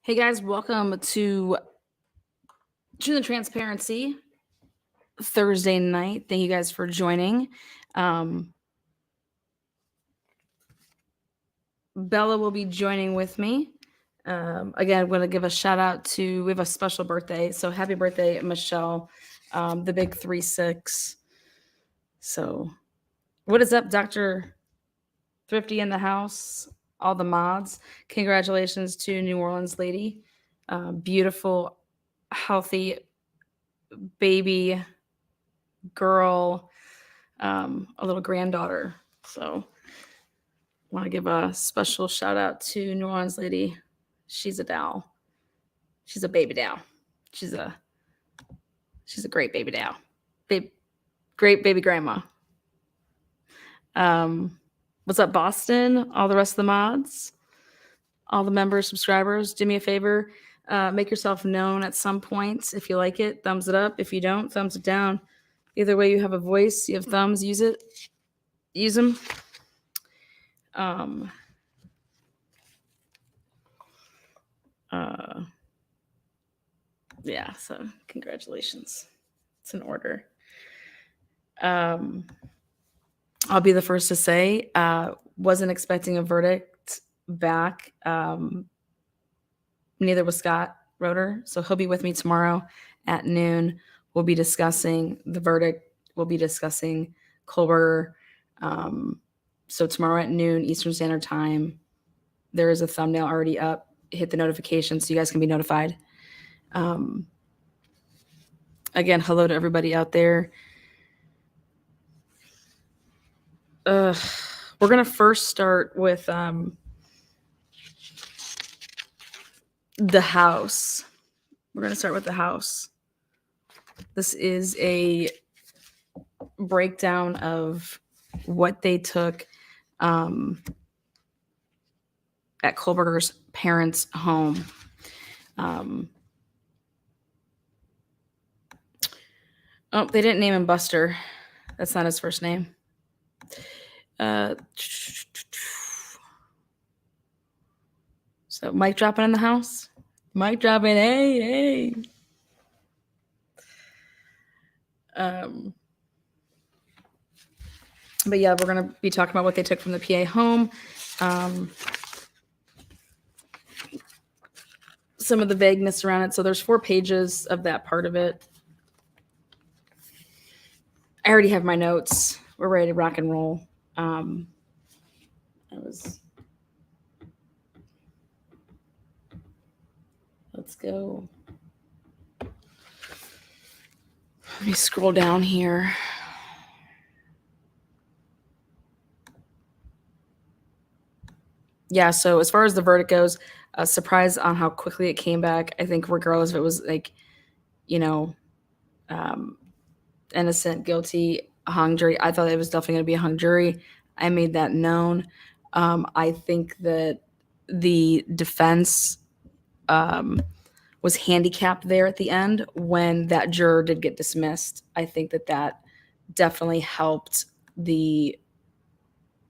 Hey guys, welcome to Truth and Transparency Thursday night. Thank you guys for joining. Bella will be joining with me. Again, I'm going to give a shout out to, we have a special birthday. So happy birthday, Michelle, the big 3-6. So what is up, Dr. Thrifty in the house, all the mods. Congratulations to New Orleans lady. Beautiful, healthy baby girl, a little granddaughter. So want to give a special shout out to New Orleans lady. She's a doll. She's a baby doll. She's a great baby doll. Great baby grandma. What's up, Boston? All the rest of the mods, all the members, subscribers, do me a favor. Make yourself known at some point. If you like it, thumbs it up. If you don't, thumbs it down. Either way, you have a voice, you have thumbs, use it. Use them. Yeah, so congratulations. It's in order. I'll be the first to say, wasn't expecting a verdict back. Neither was Scott Roeder. So he'll be with me tomorrow at noon. We'll be discussing the verdict. We'll be discussing Kohlberger. So tomorrow at noon Eastern Standard Time, there is a thumbnail already up. Hit the notification so you guys can be notified. Again, hello to everybody out there. We're going to first start with the house. We're going to start with the house. This is a breakdown of what they took at Kohlberger's parents' home. Oh, they didn't name him Buster. That's not his first name. So mic dropping in the house. Mic dropping. Hey. But yeah, we're going to be talking about what they took from the PA home. Some of the vagueness around it. So there's 4 pages of that part of it. I already have my notes. We're ready to rock and roll. Let's go. Let me scroll down here. Yeah, so as far as the verdict goes, surprised on how quickly it came back. I think regardless if it was like, innocent, guilty, hung jury, I thought it was definitely going to be a hung jury. I made that known. I think that the defense was handicapped there at the end when that juror did get dismissed. I think that definitely helped the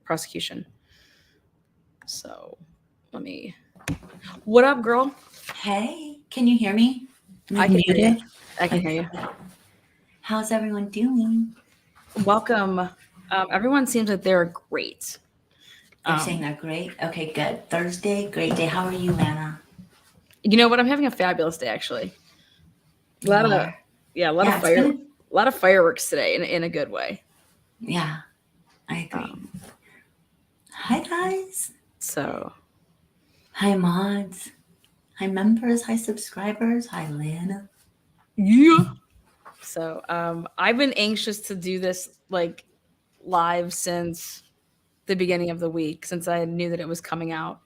prosecution. So what up, girl? Hey, can you hear me? I can hear you. I can hear you. How's everyone doing? Welcome. Everyone seems like they're great. They're saying they're great? Okay, good. Thursday, great day. How are you, Anna? You know what? I'm having a fabulous day, actually. A lot of fireworks today in a good way. Yeah, I agree. Hi, guys. So, hi, mods. Hi, members. Hi, subscribers. Hi, Lana. Yeah. So, I've been anxious to do this like live since the beginning of the week, since I knew that it was coming out.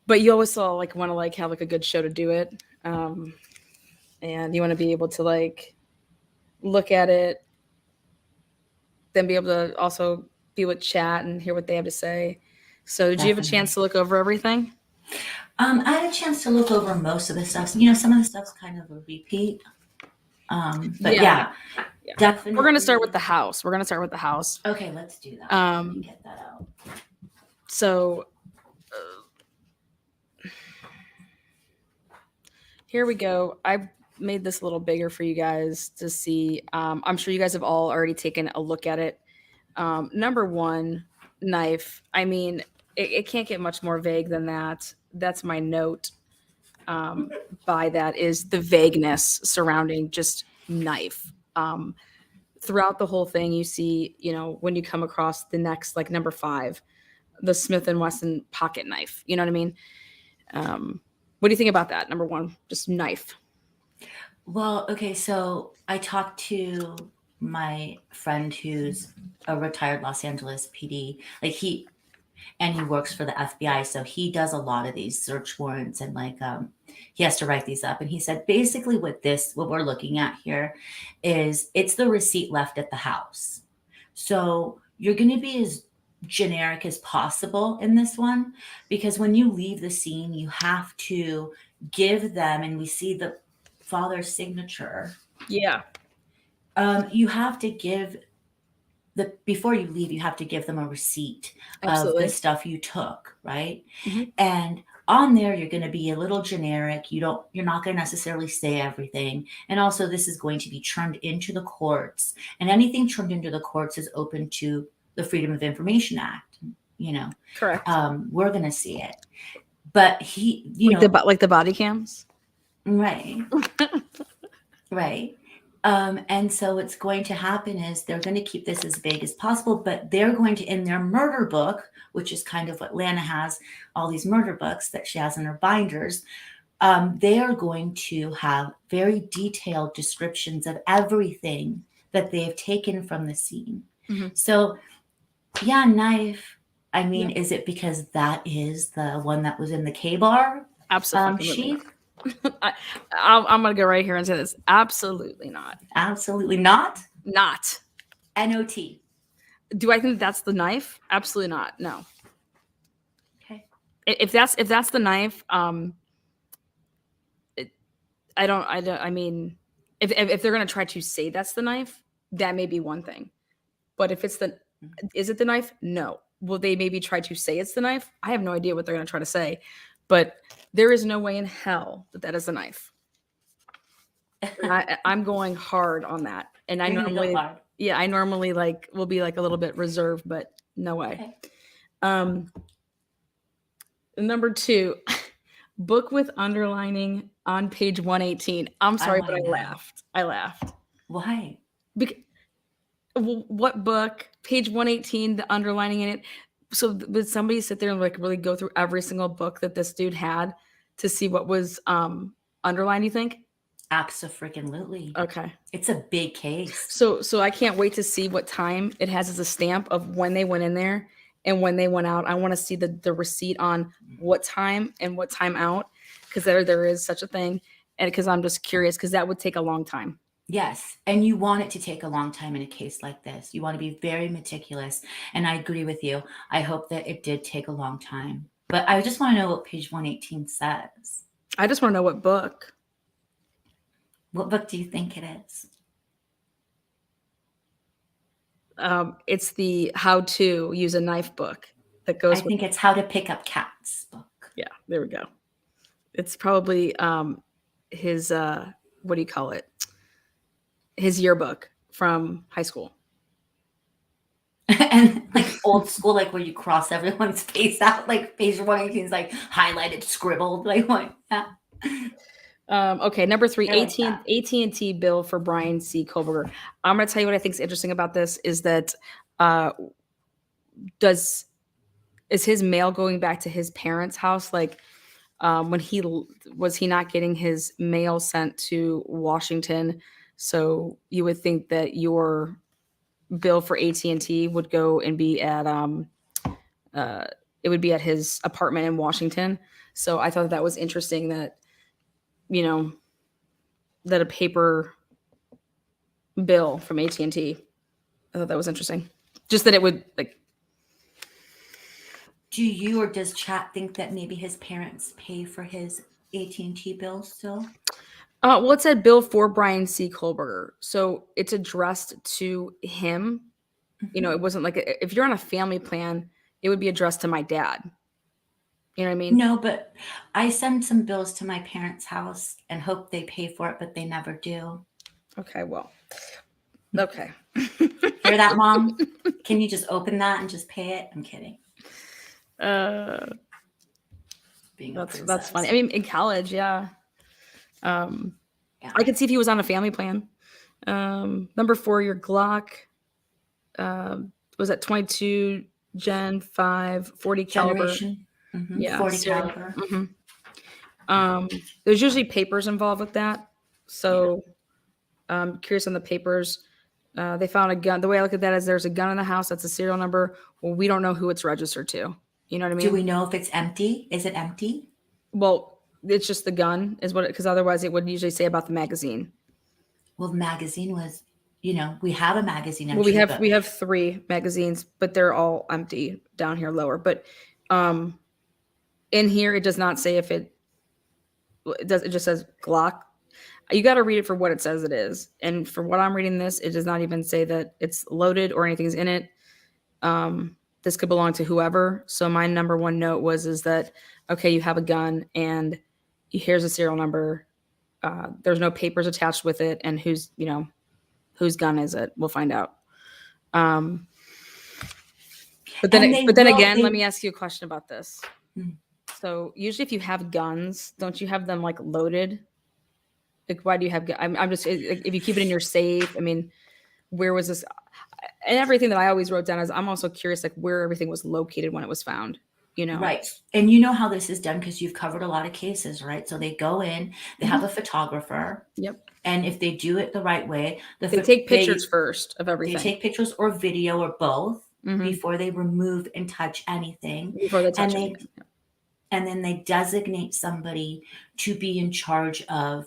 But you always want to have a good show to do it. And you want to be able to look at it, then be able to also be with chat and hear what they have to say. So did you have a chance to look over everything? I had a chance to look over most of the stuff. Some of the stuff's kind of a repeat. But yeah, definitely. We're going to start with the house. Okay, let's do that. Let me get that out. So Here we go. I made this a little bigger for you guys to see. I'm sure you guys have all already taken a look at it. Number one, knife. I mean, it can't get much more vague than that. That's my note by that is the vagueness surrounding just knife. Throughout the whole thing, you see, when you come across the next, like number 5, the Smith and Wesson pocket knife. You know what I mean? What do you think about that? Number 1, just knife. Well, okay, so I talked to my friend who's a retired Los Angeles PD. He works for the FBI, so he does a lot of these search warrants and he has to write these up. And he said basically what we're looking at here is it's the receipt left at the house. So you're going to be as generic as possible in this one, because when you leave the scene, you have to give them, and we see the father's signature. Yeah. You have to give before you leave, you have to give them a receipt Absolutely. of the stuff you took, right? Mhm. And on there, you're going to be a little generic. You're not going to necessarily say everything. And also, this is going to be turned into the courts, and anything turned into the courts is open to the Freedom of Information Act. Correct. We're going to see it, but he, like the body cams. Right. Right. And so what's going to happen is they're going to keep this as vague as possible, but they're going to, in their murder book, which is kind of what Lana has, all these murder books that she has in her binders, they are going to have very detailed descriptions of everything that they've taken from the scene. Mm-hmm. So, yeah, knife. I mean, Is it because that is the one that was in the K-bar sheath? I'm going to go right here and say this. Absolutely not. Absolutely not? Not. N-O-T. Do I think that's the knife? Absolutely not. No. Okay. If that's the knife, I mean, if they're going to try to say that's the knife, that may be one thing. But if it's is it the knife? No. Will they maybe try to say it's the knife? I have no idea what they're going to try to say. But there is no way in hell that is a knife. I'm going hard on that, and I normally will be like a little bit reserved, but no way. Okay. Number 2, book with underlining on page 118. I'm sorry, but I laughed. Why? Because what book? Page 118, the underlining in it. So would somebody sit there and really go through every single book that this dude had to see what was underlined, you think? Absolutely. Okay. It's a big case. So I can't wait to see what time it has as a stamp of when they went in there and when they went out. I want to see the receipt on what time and what time out, because there is such a thing. And because I'm just curious, because that would take a long time. Yes. And you want it to take a long time in a case like this. You want to be very meticulous. And I agree with you. I hope that it did take a long time. But I just want to know what page 118 says. I just want to know what book. What book do you think it is? It's the How to Use a Knife book that goes. I think it's How to Pick Up Cats book. Yeah, there we go. It's probably his what do you call it? His yearbook from high school. And old school, where you cross everyone's face out, page 118 is highlighted, scribbled, what? Yeah. Okay, number 3, AT&T bill for Brian C. Kohlberger. I'm going to tell you what I think is interesting about this is that is his mail going back to his parents' house? When was he not getting his mail sent to Washington? So you would think that your bill for AT&T would go and be at it would be at his apartment in Washington. So I thought that was interesting that that a paper bill from AT&T. I thought that was interesting. Just that it would Do you or does chat think that maybe his parents pay for his AT&T bill still? Well, it said bill for Brian C. Kohlberger. So it's addressed to him. Mm-hmm. It wasn't if you're on a family plan, it would be addressed to my dad. You know what I mean? No, but I send some bills to my parents' house and hope they pay for it, but they never do. Okay, well, okay. Hear that, Mom? Can you just open that and just pay it? I'm kidding. Uh, Being a that's funny. princess. I mean, in college, yeah. Yeah. I could see if he was on a family plan. Number 4, your Glock was at 22 Gen 5 40 caliber. Generation. Yeah, 40 serial. caliber. There's usually papers involved with that. So I'm curious on the papers. They found a gun. The way I look at that is there's a gun in the house. That's a serial number. Well, we don't know who it's registered to. You know what I Do mean? we know if it's empty? Is it empty? Well, it's just the gun is what, because otherwise it would usually say about the magazine. Well, the magazine was, we have a magazine Well, entry, we but have 3 magazines, but they're all empty down here lower. But in here it does not say if it does. It just says Glock. You got to read it for what it says it is. And for what I'm reading this, it does not even say that it's loaded or anything's in it. This could belong to whoever. So my number 1 note is that, okay, you have a gun and here's a serial number. There's no papers attached with it. And whose gun is it? We'll find out. But then again, let me ask you a question about this. So usually if you have guns, don't you have them like loaded? Like, why do you have? I'm just, if you keep it in your safe. I mean, where was this? And everything that I always wrote down is I'm also curious, like where everything was located when it was found. Right. And you know how this is done because you've covered a lot of cases, right? So they go in, they have a photographer. Yep. And if they do it the right way, they take pictures first of everything. They take pictures or video or both before they remove and touch anything. Before they touch anything. And then they designate somebody to be in charge of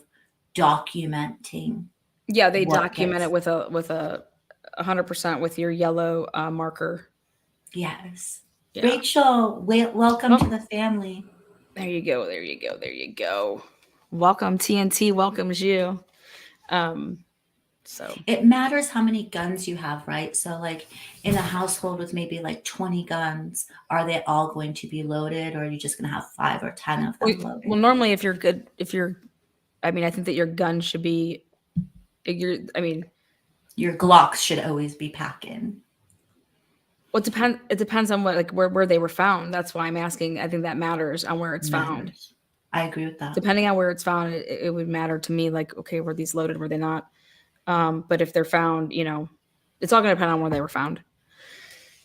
documenting. Yeah, they document it with a 100% with your yellow marker. Yes. Yeah. Rachel, welcome to the family. There you go. There you go. There you go. Welcome. TNT welcomes you. So it matters how many guns you have, right? So like in a household with maybe like 20 guns, are they all going to be loaded, or are you just going to have 5 or 10 of them loaded? Well, normally if you're good, I think that your gun should be, your Glocks should always be packing. Well, it depends on what, like where they were found. That's why I'm asking. I think that matters on where it's found. I agree with that. Depending on where it's found, it would matter to me. Like, okay, were these loaded? Were they not? But if they're found, it's all going to depend on where they were found.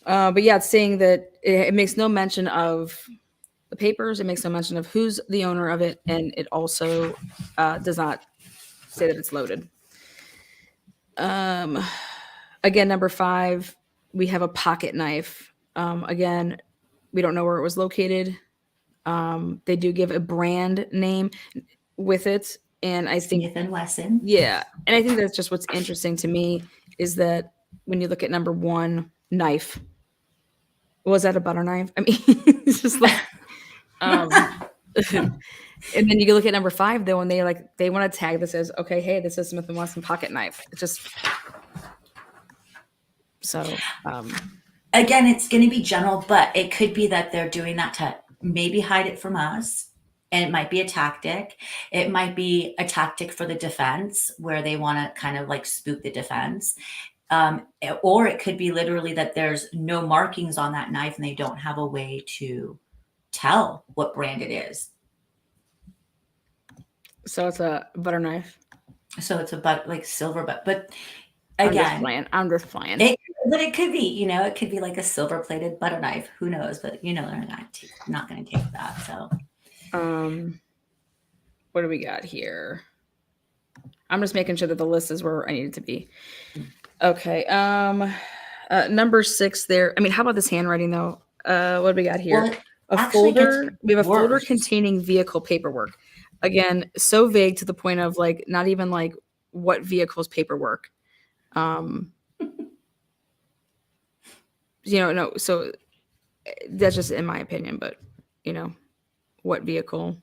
But yeah, it's saying that it makes no mention of the papers. It makes no mention of who's the owner of it, and it also does not say that it's loaded. Again, number 5. We have a pocket knife. Again, we don't know where it was located. They do give a brand name with it. And I think Smith & Wesson. Yeah. And I think that's just what's interesting to me is that when you look at number 1, knife. Was that a butter knife? I mean, it's just like, and then you look at number 5 though, and they want to tag this as, okay, hey, this is Smith & Wesson pocket knife. It's just, so, again, it's going to be general, but it could be that they're doing that to maybe hide it from us. And it might be a tactic. It might be a tactic for the defense where they want to kind of like spook the defense. Or it could be literally that there's no markings on that knife and they don't have a way to tell what brand it is. So it's a butter knife. So it's like silver, but again, I'm just playing. But it could be, it could be like a silver plated butter knife. Who knows? But they're not going to take that. So, what do we got here? I'm just making sure that the list is where I need it to be. Okay. Number 6 there. I mean, how about this handwriting though? What do we got here? Well, folder. We have a folder containing vehicle paperwork. Again, so vague to the point of like not even like what vehicle's paperwork. No. So that's just in my opinion, but what vehicle?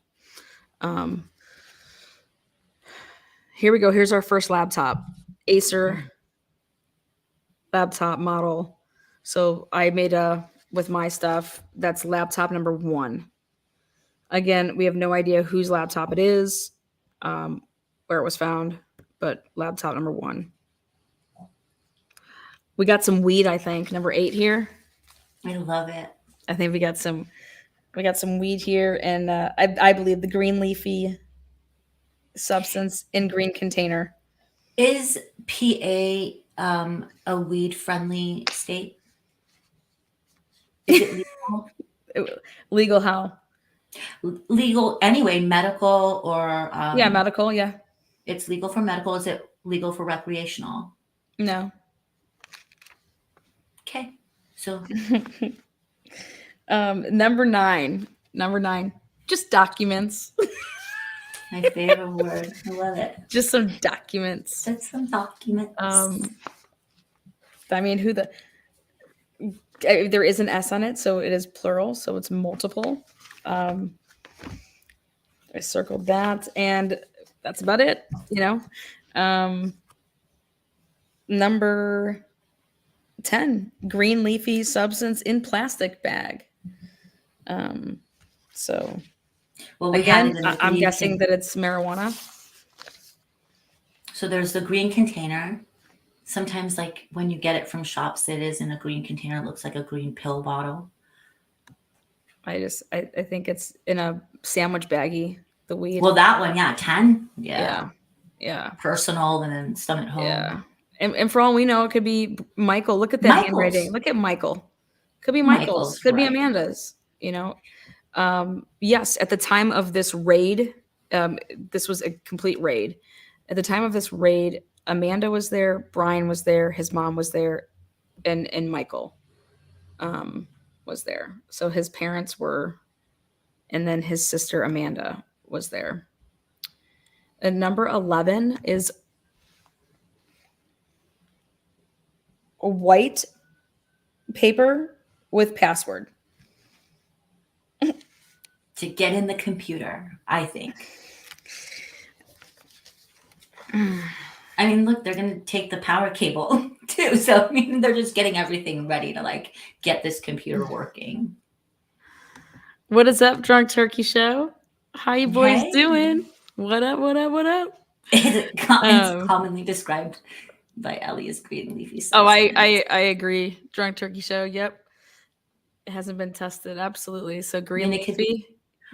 Here we go. Here's our first laptop, Acer laptop model. So I made with my stuff, that's laptop number 1. Again, we have no idea whose laptop it is, where it was found, but laptop number 1. We got some weed, I think, number 8 here. I love it. I think we got some weed here, and I believe the green leafy substance in green container. Is PA a weed friendly state? Is it legal? Legal how? Legal anyway, medical or Yeah, medical. Yeah, it's legal for medical. Is it legal for recreational? no. Okay, so Number 9. Number 9. Just documents. my favorite word. I love it. Just some documents. Just some documents. I mean, there is an S on it, so it is plural, so it's multiple. I circled that, and that's about it. Number 10, green leafy substance in plastic bag. So well, again, I'm guessing that it's marijuana. So there's the green container. Sometimes, like when you get it from shops, it is in a green container. It looks like a green pill bottle. I think it's in a sandwich baggie. The weed. Well, that one, yeah, 10. Yeah. Personal, and then some at home. Yeah. And for all we know, it could be Michael. Look at that handwriting. Look at Michael. Could be Michael's. Could be Amanda's. Yes, at the time of this raid, this was a complete raid. At the time of this raid, Amanda was there, Brian was there, his mom was there, and Michael was there. So his parents were, and then his sister Amanda was there. And number 11 is a white paper with password. To get in the computer, I think. I mean, look, they're going to take the power cable too. So, I mean, they're just getting everything ready to like get this computer working. What is up, Drunk Turkey Show? How you boys doing? What up, what up, what up? It's commonly described by Ellie as green leafy substance. Oh, I agree. Drunk Turkey Show, yep. It hasn't been tested, absolutely. So green leafy,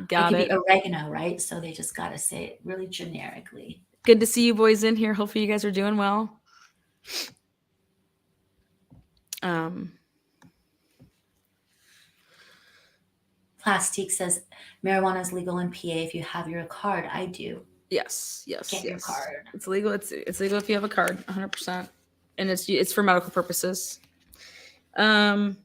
got it. It could be oregano, right? So they just got to say it really generically. Good to see you boys in here. Hopefully you guys are doing well. Plastique says marijuana is legal in PA if you have your card. I do. Yes. Get your card. It's legal. It's legal if you have a card, 100%, and it's for medical purposes. Number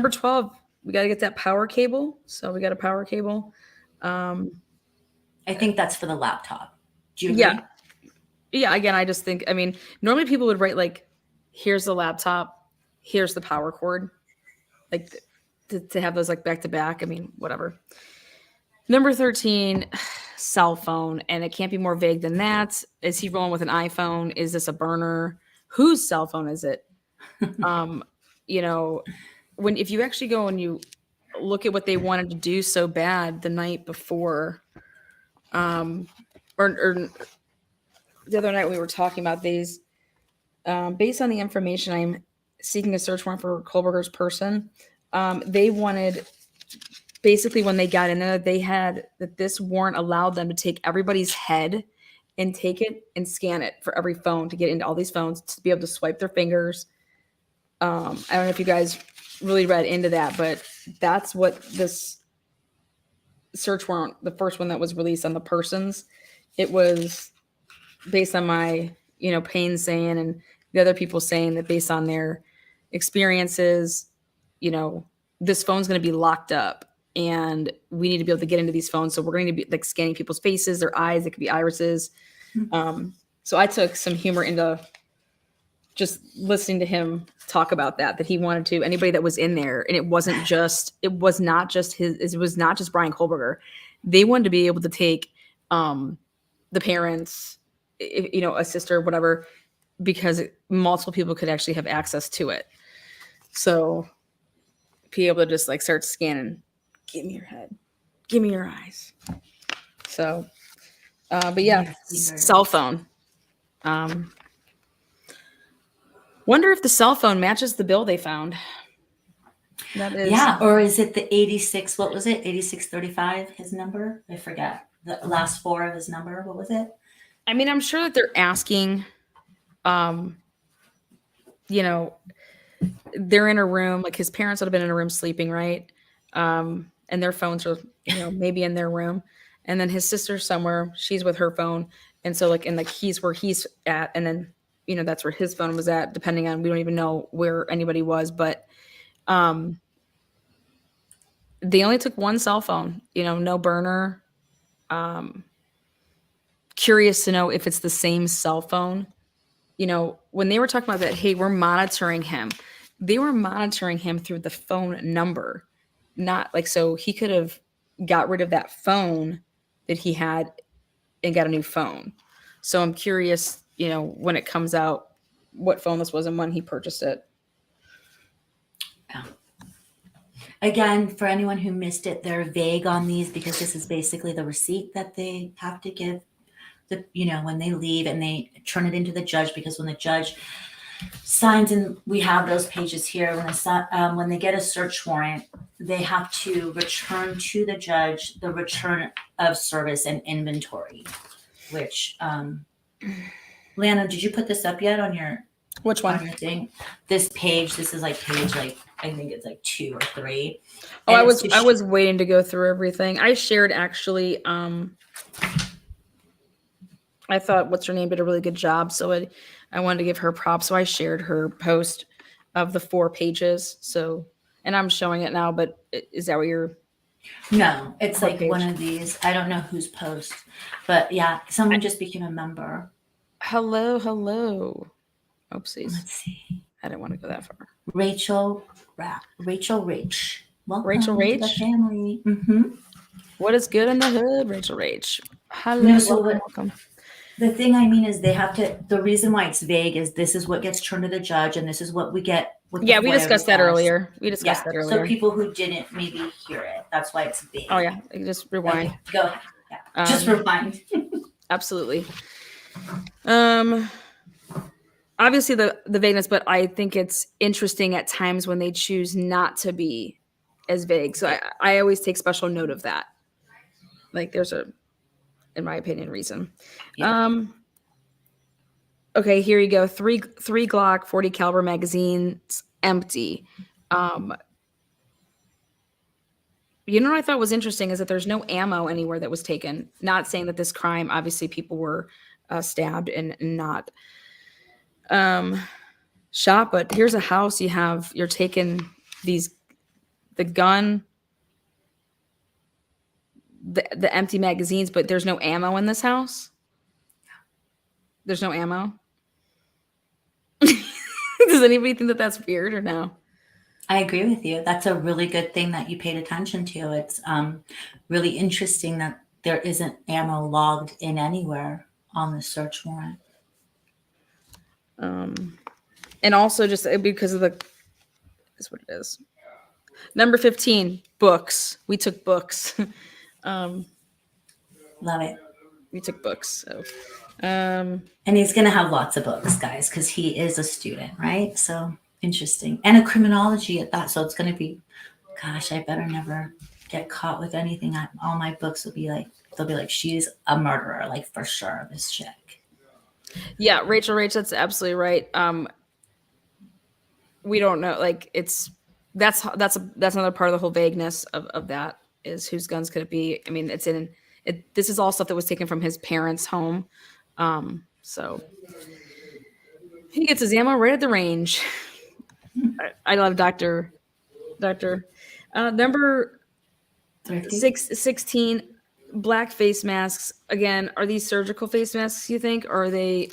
12, we got to get that power cable. So we got a power cable. I think that's for the laptop. Do you agree? Yeah. Again, I just think, I mean, normally people would write like, here's the laptop, here's the power cord, like to have those like back to back. I mean, whatever. Number 13, cell phone, and it can't be more vague than that. Is he rolling with an iPhone? Is this a burner? Whose cell phone is it? If you actually go and you look at what they wanted to do so bad the night before, or the other night we were talking about these, based on the information, I'm seeking a search warrant for Kohlberger's person. They wanted, basically when they got in there, they had that this warrant allowed them to take everybody's head and take it and scan it for every phone to get into all these phones to be able to swipe their fingers. I don't know if you guys really read into that, but that's what this search warrant, the first one that was released on the persons, it was based on my, Payne saying and the other people saying that based on their experiences, this phone's going to be locked up and we need to be able to get into these phones. So we're going to be like scanning people's faces, their eyes, it could be irises. So I took some humor into just listening to him talk about that he wanted to, anybody that was in there. And it was not just Brian Kohlberger. They wanted to be able to take the parents, a sister, whatever, because multiple people could actually have access to it. So be able to just like start scanning, give me your head, give me your eyes. So, but yeah, cell phone. Wonder if the cell phone matches the bill they found. That is, Yeah, or is it the 86? What was it? 8635, his number? I forget. The last four of his number. What was it? I mean, I'm sure that they're asking, you know, they're in a room, like his parents would have been in a room sleeping, right? And their phones are, maybe in their room. And then his sister's somewhere, she's with her phone. And so like, and like he's where he's at. And then, that's where his phone was at, depending on, we don't even know where anybody was, but, they only took one cell phone, no burner. Curious to know if it's the same cell phone. When they were talking about that, hey, we're monitoring him, they were monitoring him through the phone number, not like, so he could have got rid of that phone that he had and got a new phone. So I'm curious, when it comes out, what phone this was and when he purchased it. Yeah. Again, for anyone who missed it, they're vague on these because this is basically the receipt that they have to give when they leave, and they turn it into the judge, because when the judge signs, and we have those pages here, when they get a search warrant, they have to return to the judge the return of service and inventory, which Lana, did you put this up yet on your Which one? on your thing? This page, this is like page I think it's like 2 or 3. Oh, I was waiting to go through everything. I shared actually, I thought what's her name did a really good job, so I wanted to give her props. So I shared her post of the 4 pages. So, and I'm showing it now, but is that what you're? No, it's What like page? one of these. I don't know whose post, but yeah, someone just became a member. Hello. Oopsies. Let's see. I didn't want to go that far. Rachel Rach. Welcome Rachel to the Rach? family. What is good in the hood, Rachel Rach? Hello, No, so welcome. The thing I mean is they have to. The reason why it's vague is this is what gets turned to the judge, and this is what we get. Yeah, we discussed that earlier. So people who didn't maybe hear it, that's why it's vague. Oh yeah, you just rewind. Okay, go ahead. Yeah, just rewind. Absolutely. Obviously the vagueness, but I think it's interesting at times when they choose not to be as vague. So I always take special note of that. Like there's a, in my opinion, reason. Yeah. Okay, here you go. Three Glock 40 caliber magazines empty. What I thought was interesting is that there's no ammo anywhere that was taken. Not saying that this crime, obviously people were stabbed and not shot, but here's a house you're taking the gun, the empty magazines, but there's no ammo in this house. There's no ammo. Does anybody think that that's weird or no? I agree with you. That's a really good thing that you paid attention to. It's really interesting that there isn't ammo logged in anywhere on the search warrant. And also just because of is what it is. Number 15, books. We took books. Love it. We took books. So, and he's going to have lots of books, guys, because he is a student, right? So interesting. And a criminology at that. So it's going to be, gosh, I better never get caught with anything. All my books will be like, they'll be like, she's a murderer, like for sure, this chick. Yeah, Rachel Rach, that's absolutely right. We don't know, like that's another part of the whole vagueness of that is whose guns could it be? I mean, this is all stuff that was taken from his parents' home. So he gets his ammo right at the range. I love Dr. Number 16, black face masks. Again, are these surgical face masks, you think? Or are they,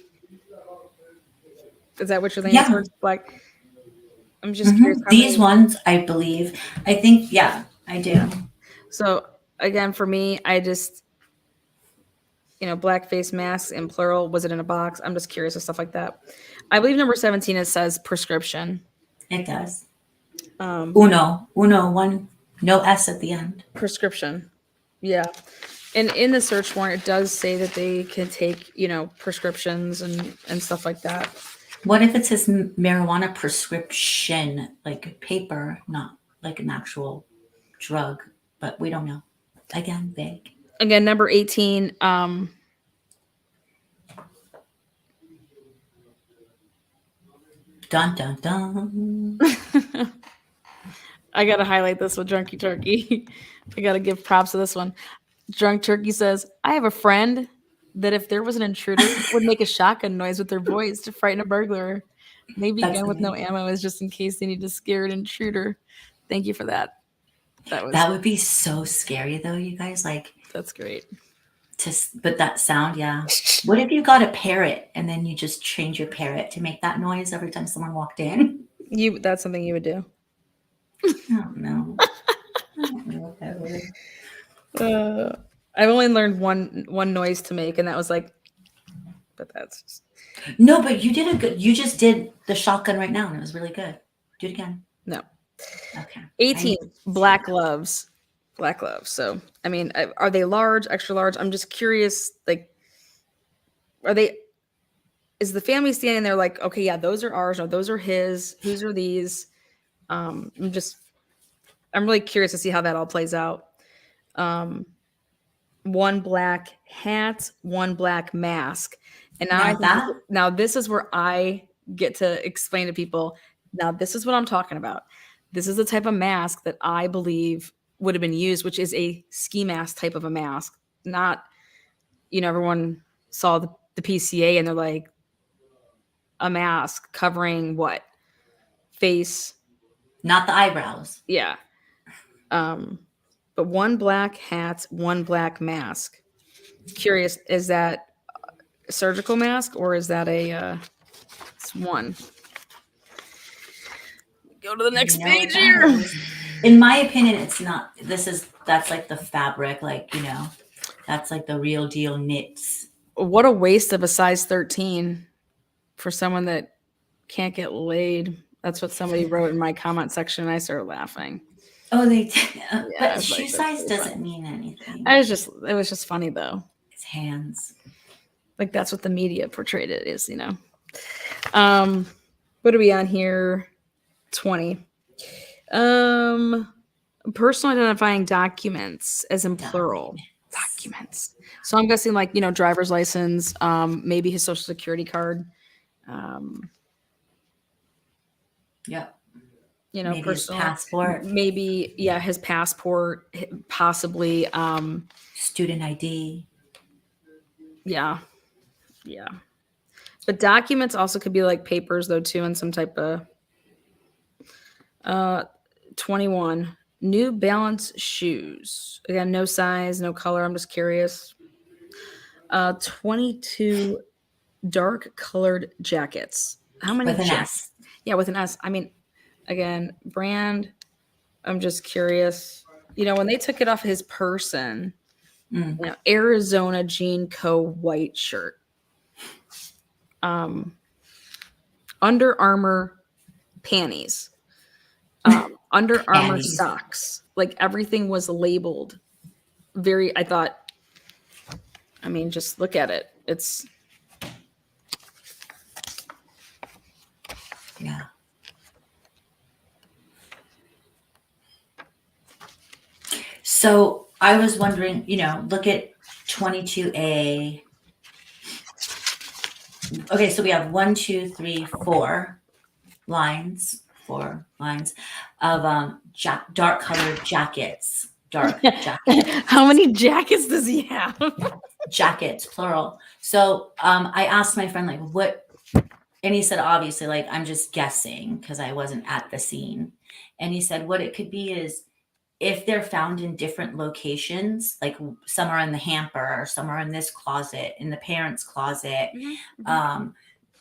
is that what you're thinking? Yeah. Black. I'm just curious. These ones, I believe. I think, yeah, I do. So again, for me, I just, black face masks in plural. Was it in a box? I'm just curious of stuff like that. I believe number 17, it says prescription. It does. Uno, one, no S at the end. Prescription. Yeah. And in the search warrant, it does say that they can take, prescriptions and stuff like that. What if it says marijuana prescription, like paper, not like an actual drug? But we don't know. Again, vague. Again, number 18. Dun dun dun. I gotta highlight this with Drunky Turkey. I gotta give props to this one. Drunk Turkey says, I have a friend that if there was an intruder would make a shotgun noise with their voice to frighten a burglar. Maybe a That's gun with no amazing. ammo is just in case they need to scare an intruder. Thank you for that. That would be so scary, though, you guys. Like, That's great. but that sound, yeah. What if you got a parrot and then you just change your parrot to make that noise every time someone walked in? That's something you would do. I don't know. I don't know what that would. I've only learned one noise to make, and that was like, but that's just, No, but you did a good. You just did the shotgun right now, and it was really good. Do it again. no. Okay. 18 black gloves. Black gloves. So, I mean, are they large, extra large? I'm just curious. Like, is the family standing there like, okay, yeah, those are ours. No, those are his. Whose are these? I'm really curious to see how that all plays out. One black hat, one black mask. And now this is where I get to explain to people. Now, this is what I'm talking about. This is the type of mask that I believe would have been used, which is a ski mask type of a mask. Not, everyone saw the PCA and they're like, a mask covering what? Face. Not the eyebrows. Yeah. But one black hat, one black mask. Curious, is that a surgical mask or is that it's one? Go to the next page here. In my opinion, it's not. That's like the fabric, like, that's like the real deal knits. What a waste of a size 13 for someone that can't get laid. That's what somebody wrote in my comment section. And I started laughing. Oh, they did. But shoe size doesn't mean anything. It was just funny though. It's hands. Like that's what the media portrayed it is, What are we on here? 20. Personal identifying documents, as in plural. Documents. So I'm guessing like, driver's license, maybe his social security card. Yep. Maybe personal, his passport. Maybe, yeah, his passport, possibly student ID. Yeah. Yeah. But documents also could be like papers though too, and some type of 21 New Balance shoes. Again, no size, no color. I'm just curious. 22 dark colored jackets. How many with an S? Yeah, with an S. I mean, again, brand. I'm just curious. When they took it off his person, Arizona Jean Co. white shirt. Under Armour panties. Under Armour socks. Like everything was labeled. I thought, just look at it. It's. Yeah. So I was wondering, look at 22A. Okay, so we have 1, 2, 3, 4 lines of dark colored jackets. Dark jackets. How many jackets does he have? Jackets, plural. So I asked my friend, like, what? And he said, obviously, like, I'm just guessing because I wasn't at the scene. And he said, what it could be is if they're found in different locations, like some are in the hamper, or some are in this closet, in the parents' closet,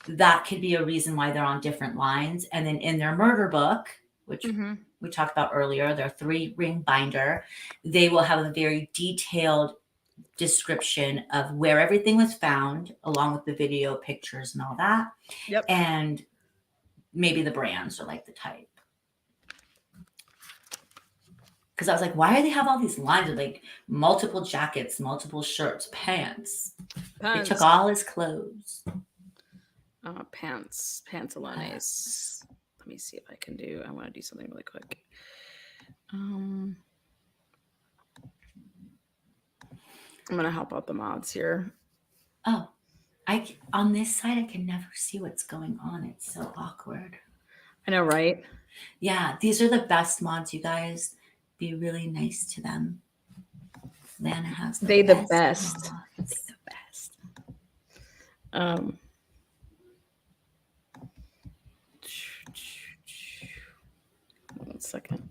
that could be a reason why they're on different lines. And then in their murder book, which we talked about earlier, their 3-ring binder, they will have a very detailed description of where everything was found, along with the video pictures and all that. Yep. And maybe the brands or like the type. Because I was like, why do they have all these lines of like multiple jackets, multiple shirts, pants? They took all his clothes. Pantalones. Let me see if I can do. I want to do something really quick. I'm gonna help out the mods here. Oh, on this side I can never see what's going on. It's so awkward. I know, right? Yeah, these are the best mods, you guys. Be really nice to them. Lana has the best. mods. They the best. 1 second.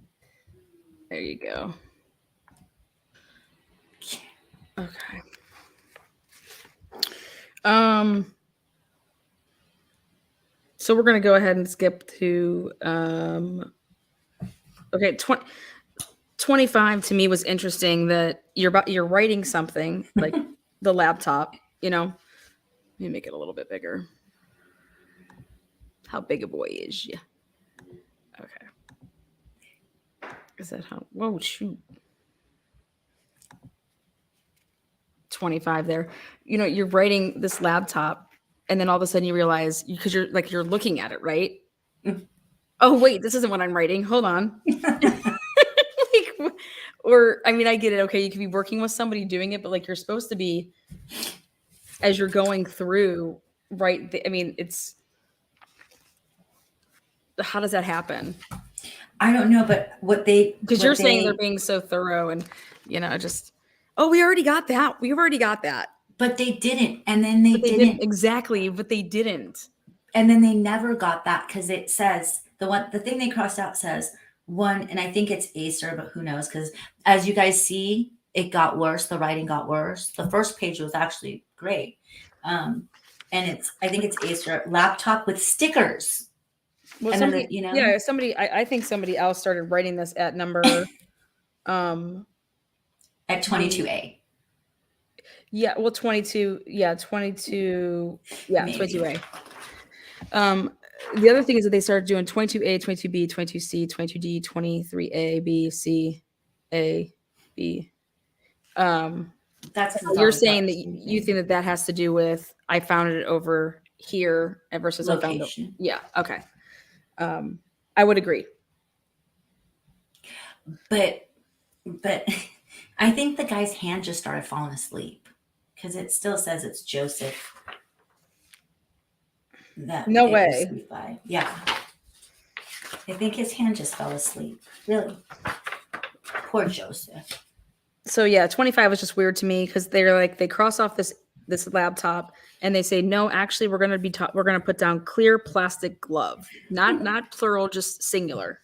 There you go. Okay. So we're gonna go ahead and skip to okay, 25 to me was interesting that you're writing something like the laptop, you know. Let me make it a little bit bigger. How big a boy is you? Okay. Is that how? Whoa, shoot. 25 there. You know, you're writing this laptop, and then all of a sudden you realize because you're looking at it, right? Oh wait, this isn't what I'm writing. Hold on. Or I mean, I get it. Okay, you could be working with somebody doing it, but like you're supposed to be as you're going through, right? I mean, it's how does that happen? I don't know, but because you're saying they're being so thorough and just we already got that. We've already got that. But they didn't, and then they didn't exactly. But they didn't, and then they never got that because it says the thing they crossed out says one, and I think it's Acer, but who knows? Because as you guys see, it got worse. The writing got worse. The first page was actually great, and I think it's Acer laptop with stickers. Well, and somebody, then, I think somebody else started writing this at number at 22A. Yeah, well, 22. Yeah, 22. Yeah, maybe. 22A. The other thing is that they started doing 22A, 22B, 22C, 22D, 23A, B, C, A, B. That's you're saying that you think that has to do with I found it over here versus location. I found it. Yeah. Okay. I would agree. But I think the guy's hand just started falling asleep because it still says it's Joseph. No way. Yeah. I think his hand just fell asleep. Really. Poor Joseph. So yeah, 25 was just weird to me because they cross off this laptop and they say no. Actually, we're gonna put down clear plastic glove, not plural, just singular.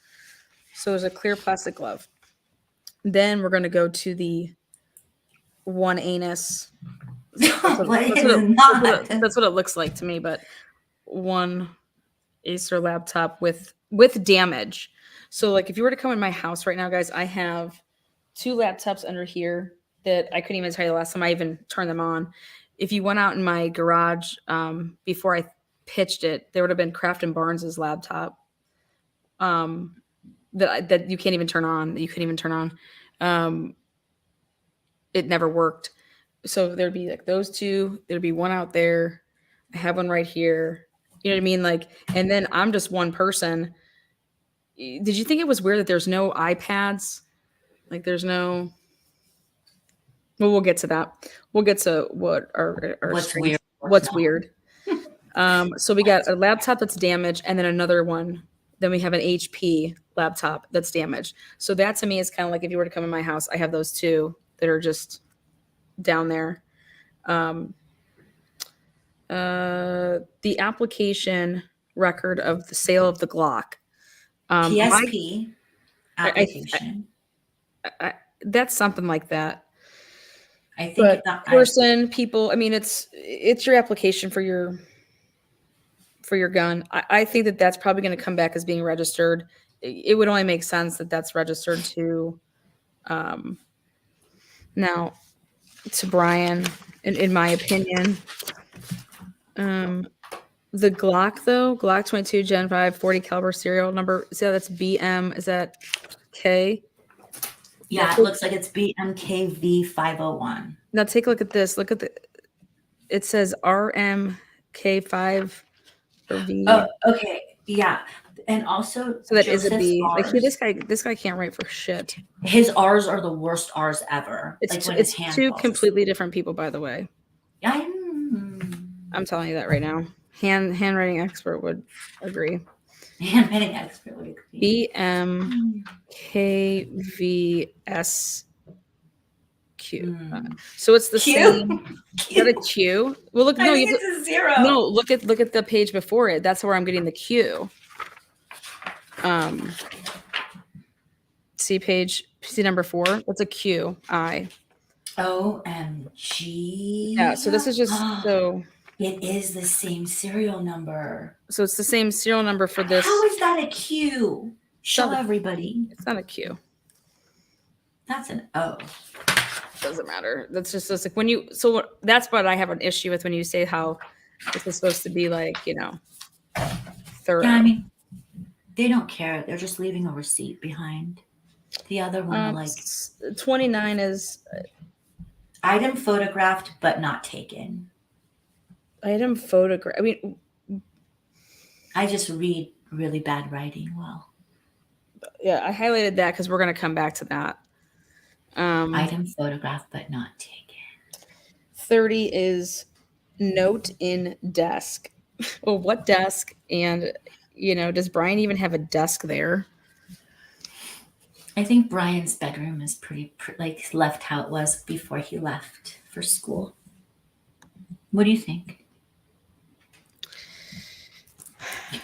So there's a clear plastic glove. Then we're gonna go to the one anus. That's what it looks like to me. But one Acer laptop with damage. So like if you were to come in my house right now, guys, I have 2 laptops under here that I couldn't even tell you the last time I even turned them on. If you went out in my garage before I pitched it, there would have been Kraft and Barnes's laptop that you can't even turn on. That you couldn't even turn on. It never worked. So there'd be like those 2. There'd be one out there. I have one right here. You know what I mean? Like, and then I'm just one person. Did you think it was weird that there's no iPads? Like there's no. Well, we'll get to that. We'll get to what are what's weird. What's weird. So we got a laptop that's damaged, and then another one. Then we have an HP laptop that's damaged. So that to me is kind of like if you were to come in my house, I have those 2 that are just down there. The application record of the sale of the Glock. PSP application. That's something like that. I think people. I mean, it's your application for your gun. I think that that's probably going to come back as being registered. It would only make sense that that's registered to. Now, to Brian, in my opinion, the Glock though, Glock 22 Gen 5 40 caliber serial number. So that's BM. Is that K? Yeah, it looks like it's BMKV 501. Now take a look at this. Look at it says RMK5 or V. Oh, okay. Yeah. And also So that is a Joseph's B. Like R's. this guy can't write for shit. His R's are the worst R's ever. Like when his It's hand two falls asleep. completely different people, by the way. I'm telling you that right now. Handwriting expert would agree. Handwriting expert would agree. BMKVS Q. So it's the same. Is that a Q? Well, look. I No, think it's a 0. No, look at the page before it. That's where I'm getting the Q. See number 4. That's a Q. I. OMG. Yeah. So this is just so. It is the same serial number. So it's the same serial number for this. How is that a Q? Show everybody. It's not a Q. That's an O. Doesn't matter. That's just like when you. So that's what I have an issue with when you say how this is supposed to be like, thorough. Yeah, I mean, they don't care. They're just leaving a receipt behind. The other one, 29 is item photographed but not taken. Item photograph. I mean, I just read really bad writing well. Yeah, I highlighted that because we're going to come back to that. Item photographed but not taken. 30 is note in desk. Well, what desk? And, does Brian even have a desk there? I think Brian's bedroom is pretty left how it was before he left for school. What do you think?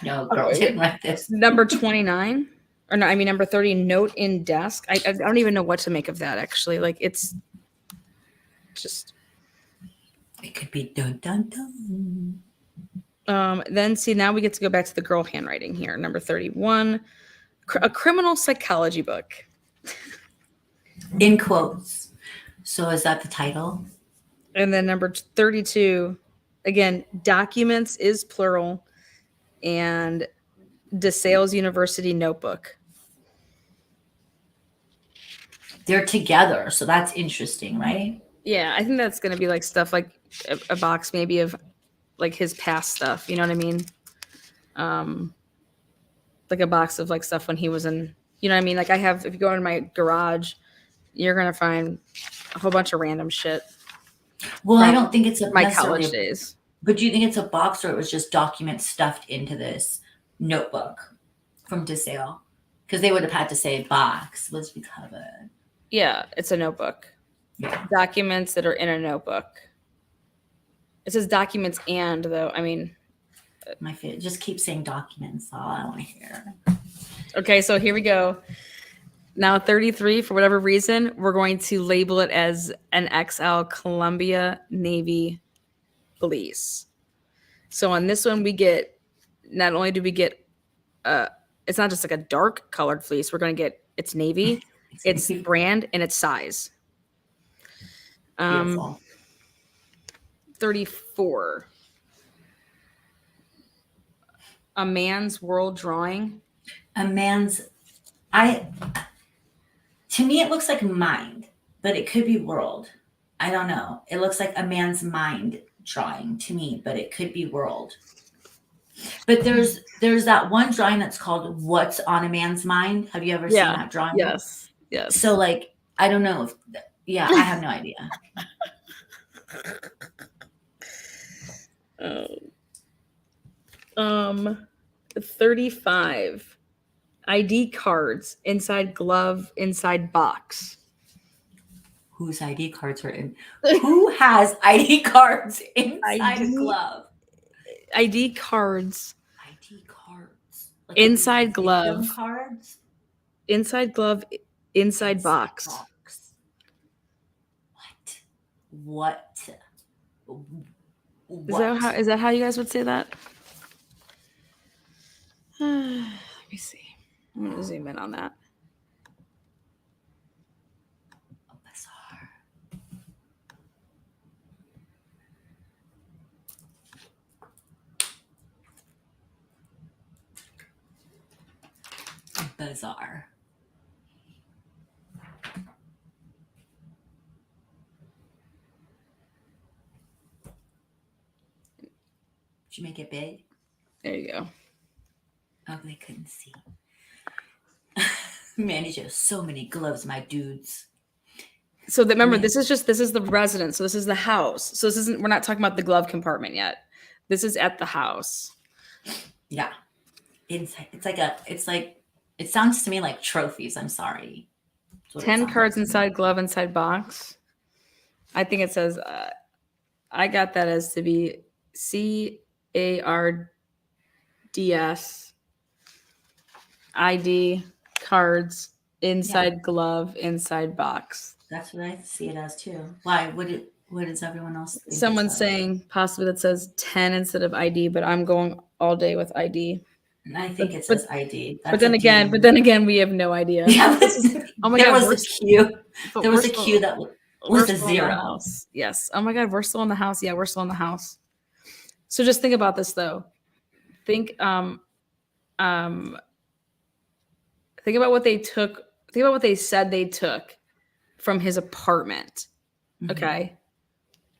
No, girl, didn't write this. Number 29? Or no, I mean number 30, note in desk. I don't even know what to make of that, actually. Like, it's just... It could be dun, dun, dun. Then, see, now we get to go back to the girl handwriting here. Number 31, a criminal psychology book. In quotes. So is that the title? And then number 32, again, documents is plural, and DeSales University notebook. They're together, so that's interesting, right? Yeah, I think that's going to be like stuff like a box maybe of like his past stuff. You know what I mean? Like a box of like stuff when he was in, you know what I mean? Like I have, if you go into my garage, you're going to find a whole bunch of random shit. Well, I don't think it's my college days. But do you think it's a box or it was just documents stuffed into this notebook from DeSale? Because they would have had to say box was recovered. Yeah, it's a notebook. Yeah. Documents that are in a notebook. It says documents and, though. I mean, my favorite. Just keep saying documents. All I want to hear. Okay, so here we go. Now 33, for whatever reason, we're going to label it as an XL Columbia Navy fleece. So on this one, we get, not only do we get, it's not just like a dark colored fleece. We're going to get its navy, its brand, and its size. Beautiful. 34. A man's world drawing. A man's, to me, it looks like mind, but it could be world. I don't know. It looks like a man's mind drawing to me, but it could be world. But there's that one drawing that's called What's on a Man's Mind. Have you ever seen that drawing? Yes. Yes. So like, I don't know if, I have no idea. 35. ID cards, inside glove, inside box. Whose ID cards are in? Who has ID cards inside a glove? ID cards. ID cards. Like inside glove. Cards. Inside glove, inside box. What? Is that how you guys would say that? Let me see. I'm going to zoom in on that. Bizarre. Did you make it big? There you go. Oh, they couldn't see. Man, you have so many gloves, my dudes. So remember, this is the residence. So this is the house. So this isn't. We're not talking about the glove compartment yet. This is at the house. Yeah, it's like it sounds to me like trophies. I'm sorry. 10 cards inside glove, inside box. I think it says, I got that as to be CARDS ID cards inside glove, inside box. That's what I see it as too. Why? What does everyone else think? Someone's saying possibly that says 10 instead of ID, but I'm going all day with ID. And I think it says ID. But then again, we have no idea. Yeah, oh my there God, was a queue. There was a queue that was a 0. Yes. Oh my God, we're still in the house. Yeah, we're still in the house. So just think about this though. Think about what they took. Think about what they said they took from his apartment. Mm-hmm. Okay.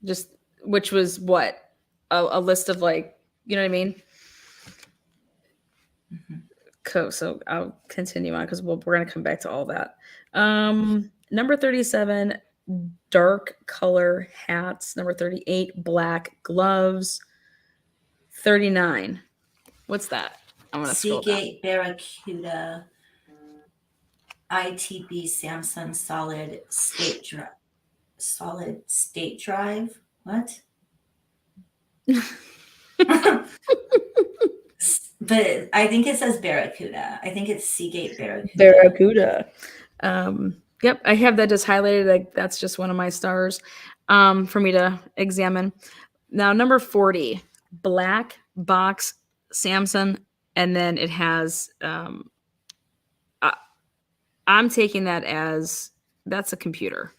Just which was what? A list of like, you know what I mean? Mm-hmm. Cool. So I'll continue on because we're going to come back to all that. Number 37, dark color hats. Number 38, black gloves. 39. What's that? I'm going to scroll down. Seagate Barracuda ITB Samsung solid state drive. What? But I think it says Barracuda. I think it's Seagate Barracuda. Yep, I have that just highlighted. Like that's just one of my stars for me to examine. Now, number 40, black box Samsung, and then it has. I'm taking that as that's a computer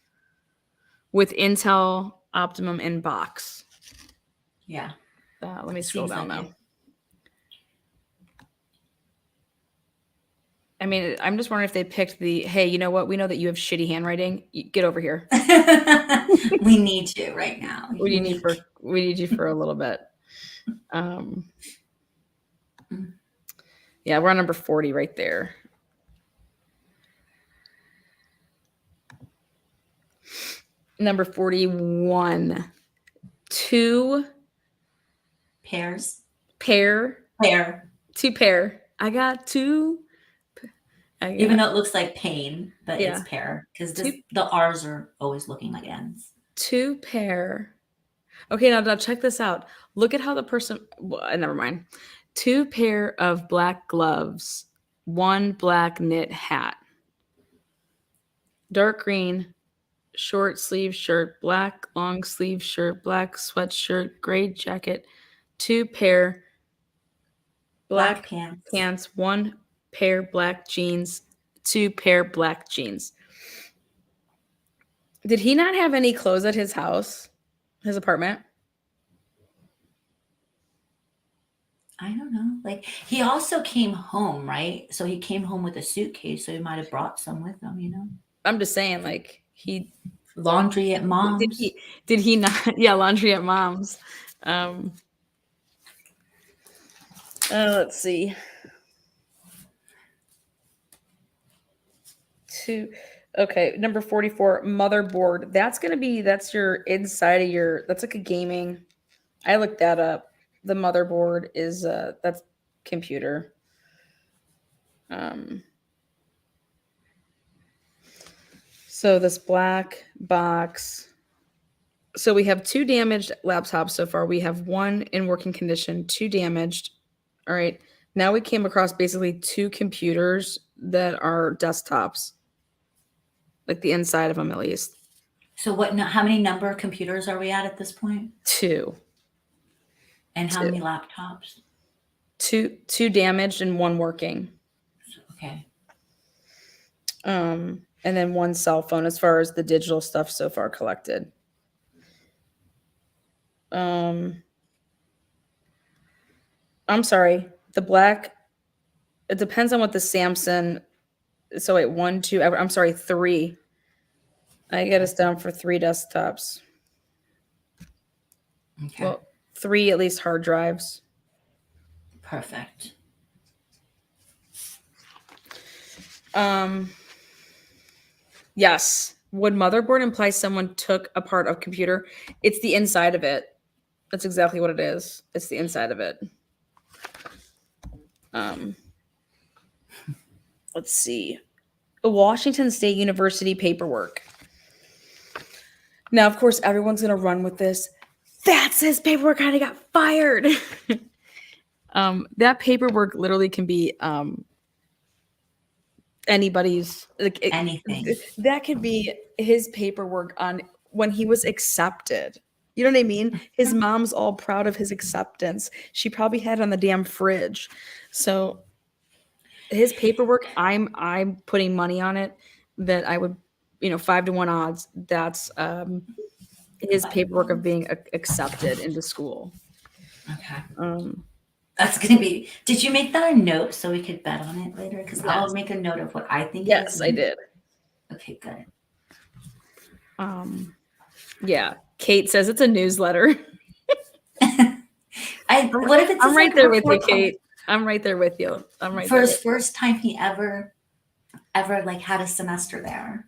with Intel Optimum in box. Yeah. Let me scroll down now. I mean, I'm just wondering if they picked hey, you know what? We know that you have shitty handwriting. Get over here. We need you right now. We need you for a little bit. Yeah, we're on number 40 right there. Number 41. 2 pairs. Pair. 2 pair. I got 2. Even though it looks like pain, but Yeah. it's pair because the R's are always looking like N's. 2 pair. Okay, now check this out. Look at how the person. Well, never mind. 2 pair of black gloves. 1 black knit hat. Dark green short sleeve shirt, black long sleeve shirt, black sweatshirt, gray jacket. 2 pair black pants. 1 pair black jeans. 2 pair black jeans. Did he not have any clothes at his house, his apartment? I don't know. Like he also came home, right? So he came home with a suitcase, so he might have brought some with him, you know. I'm just saying, like laundry at mom's. Did he not? Yeah, laundry at mom's. Let's see. 2. Okay, number 44, motherboard. That's your inside of your. That's like a gaming. I looked that up. The motherboard is that's computer. So this black box. So we have 2 damaged laptops so far. We have 1 in working condition, 2 damaged. All right. Now we came across basically 2 computers that are desktops. Like the inside of them, at least. So how many number of computers are we at this point? 2. And how many laptops? 2 damaged and 1 working. Okay. And then 1 cell phone as far as the digital stuff so far collected. I'm sorry. The black, it depends on what the Samsung. So wait, 1, 2, I'm sorry, 3. I get us down for 3 desktops. Okay. Well, 3 at least hard drives. Perfect. Yes. Would motherboard imply someone took a part of computer? It's the inside of it. That's exactly what it is. It's the inside of it. Let's see. The Washington State University paperwork. Now, of course, everyone's going to run with this. That says paperwork kind of got fired. That paperwork literally can be anybody's, like Anything. That could be his paperwork on when he was accepted. You know what I mean? His mom's all proud of his acceptance. She probably had it on the damn fridge. So his paperwork, I'm putting money on it that I would, 5-1 odds. That's his paperwork of being accepted into school. Okay. That's gonna be. Did you make that a note so we could bet on it later? Because I'll make a note of what I think. Yes, I did. Okay, good. Yeah. Kate says it's a newsletter. What if it's? I'm right there with you, Kate. I'm right there with you. I'm right there. First time he ever like had a semester there.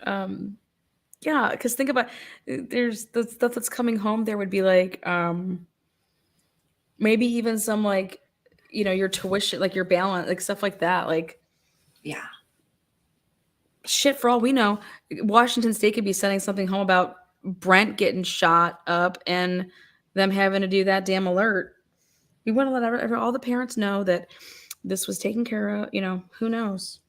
Yeah, because think about there's the stuff that's coming home. There would be like maybe even some like your tuition, like your balance, like stuff like that. Like yeah, shit. For all we know, Washington State could be sending something home about Brent getting shot up and them having to do that damn alert. We want to let all the parents know that this was taken care of. Who knows?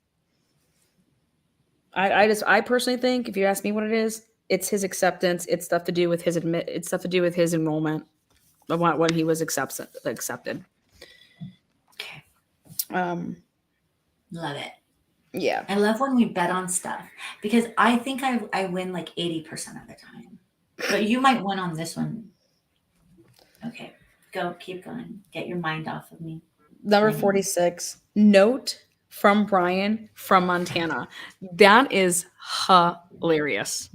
I personally think, if you ask me what it is, it's his acceptance. It's stuff to do with his It's stuff to do with his enrollment when he was accepted. Okay. Love it. Yeah. I love when we bet on stuff because I think I win like 80% of the time. But you might win on this one. Okay. Keep going. Get your mind off of me. Number 46. Note from Brian from Montana. That is hilarious.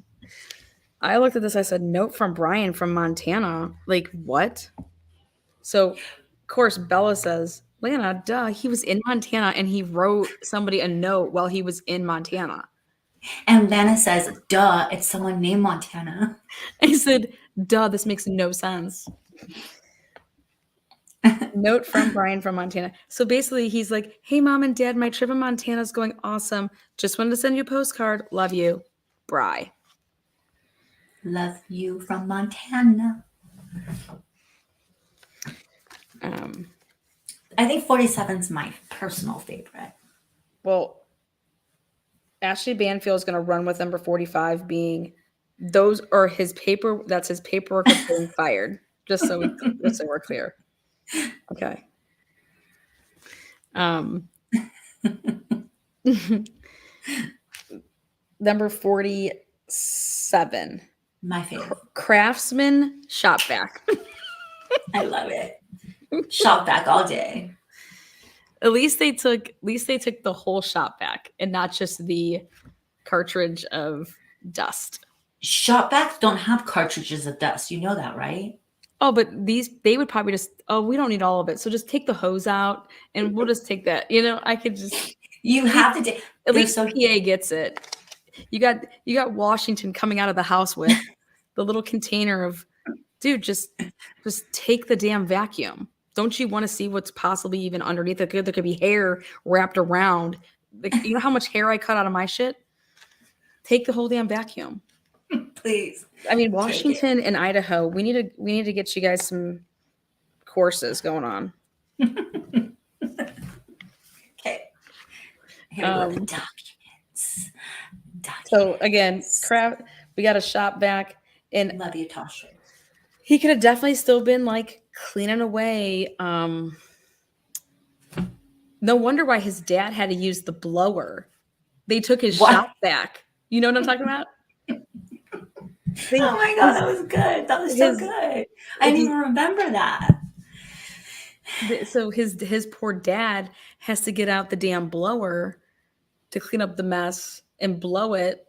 I looked at this. I said, note from Brian from Montana. Like, what? So, of course, Bella says, Lana, duh, he was in Montana and he wrote somebody a note while he was in Montana. And Lana says, duh, it's someone named Montana. I said, duh, this makes no sense. Note from Brian from Montana. So basically, he's like, hey, Mom and Dad, my trip in Montana is going awesome. Just wanted to send you a postcard. Love you. Bri. Love you from Montana. I think 47 is my personal favorite. Well, Ashley Banfield is going to run with number 45 being those are his paper. That's his paperwork of being fired. Just so we're clear. Okay. Number 47. My favorite. Craftsman shop vac. I love it. Shop vac all day. At least they took the whole shop vac and not just the cartridge of dust. Shop vacs don't have cartridges of dust. You know that, right? Oh, but they would probably just, we don't need all of it. So just take the hose out and we'll just take that. I could just. You have to take. At least PA gets it. You got Washington coming out of the house with the little container of, dude, just take the damn vacuum. Don't you want to see what's possibly even underneath? There could be hair wrapped around. Like, you know how much hair I cut out of my shit? Take the whole damn vacuum. Please. I mean, Washington and Idaho, we need to get you guys some courses going on. Okay. Here we go. The documents. So again, we got a shop vac, and love you, Tasha. He could have definitely still been like cleaning away. No wonder why his dad had to use the blower. They took his shop vac. You know what I'm talking about? Oh my God, that was good. That was so good. I didn't even remember that. So his poor dad has to get out the damn blower to clean up the mess and blow it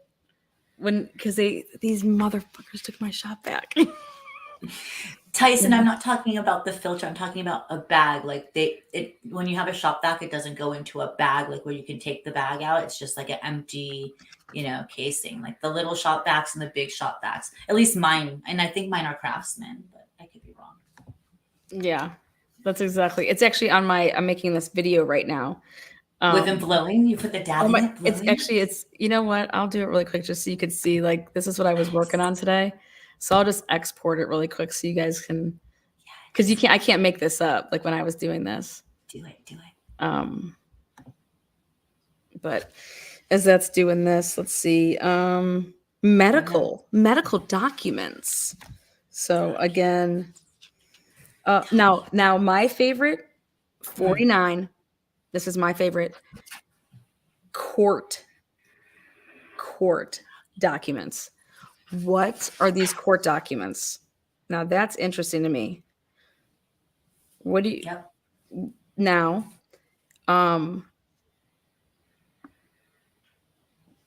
because these motherfuckers took my shop vac. Tyson, I'm not talking about the filter. I'm talking about a bag. Like when you have a shop vac, it doesn't go into a bag like where you can take the bag out. It's just like an empty, casing. Like the little shop vacs and the big shop vacs. At least mine, and I think mine are Craftsman, but I could be wrong. Yeah, that's exactly. It's actually on I'm making this video right now. With them blowing, you put the dab in it. It's you know what? I'll do it really quick just so you could see. Like this is what I was working on today. So I'll just export it really quick so you guys can, because I can't make this up. Like when I was doing this. Do it. But as that's doing this, let's see. Medical documents. So again, now my favorite 49. This is my favorite. Court documents. What are these court documents? Now that's interesting to me. What do you now?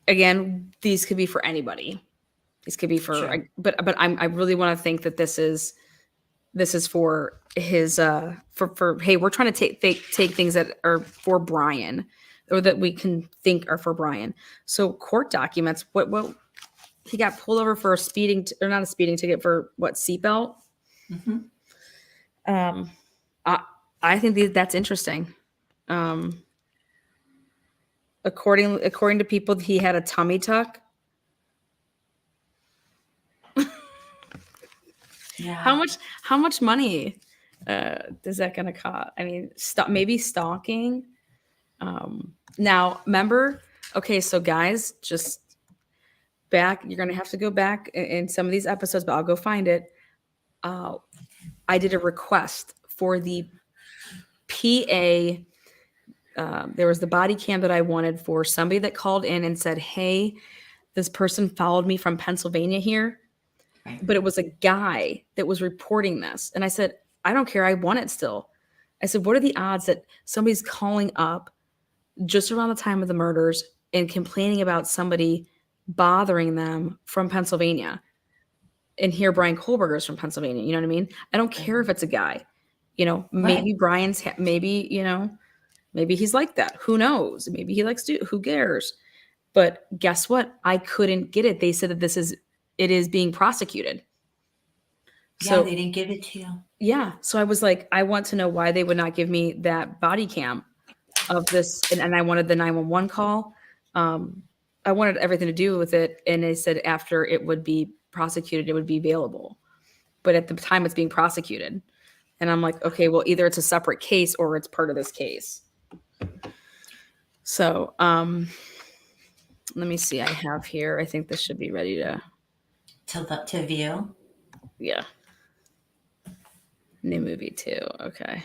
Again, these could be for anybody. These could be for, sure. but I really want to think that this is for his for hey, we're trying to take things that are for Brian, or that we can think are for Brian. So court documents. What he got pulled over for or not a speeding ticket, for what, seatbelt? Mm-hmm. I think that's interesting. According to people, he had a tummy tuck. Yeah. How much money is that going to cost? I mean, maybe stalking. Now, remember, okay, so guys, just back. You're going to have to go back in some of these episodes, but I'll go find it. I did a request for the PA. There was the body cam that I wanted for somebody that called in and said, hey, this person followed me from Pennsylvania here. But it was a guy that was reporting this. And I said, I don't care. I want it still. I said, what are the odds that somebody's calling up just around the time of the murders and complaining about somebody bothering them from Pennsylvania? And here Brian Kohlberger's from Pennsylvania. You know what I mean? I don't care if it's a guy. Maybe Brian's, maybe he's like that. Who knows? Maybe he likes to, who cares? But guess what? I couldn't get it. They said that it is being prosecuted. Yeah, so they didn't give it to you. Yeah. So I was like, I want to know why they would not give me that body cam of this. And I wanted the 911 call. I wanted everything to do with it. And they said after it would be prosecuted, it would be available. But at the time it's being prosecuted. And I'm like, okay, well, either it's a separate case or it's part of this case. So let me see. I have here, I think this should be ready to view. Yeah. New movie too. Okay.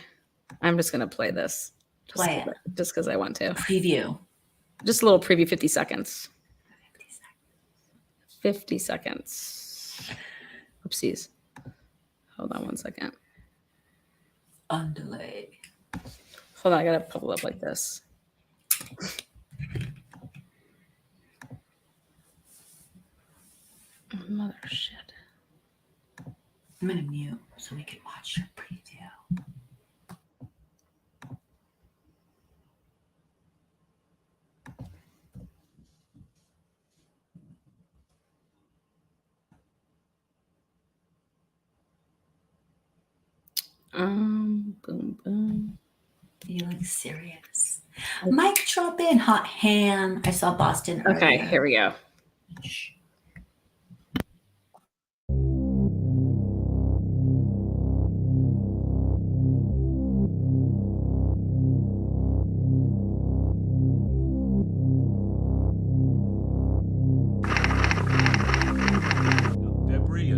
I'm just going to play this. Just because I want to. Preview. Just a little preview, 50 seconds. 50 seconds. Oopsies. Hold on one second. Underlay. Hold on, I gotta pull up like this. Mother shit. I'm gonna mute so we can watch your preview. Boom, boom. You look serious. Mic drop in, hot hand. I saw Boston earlier. Okay, here we go.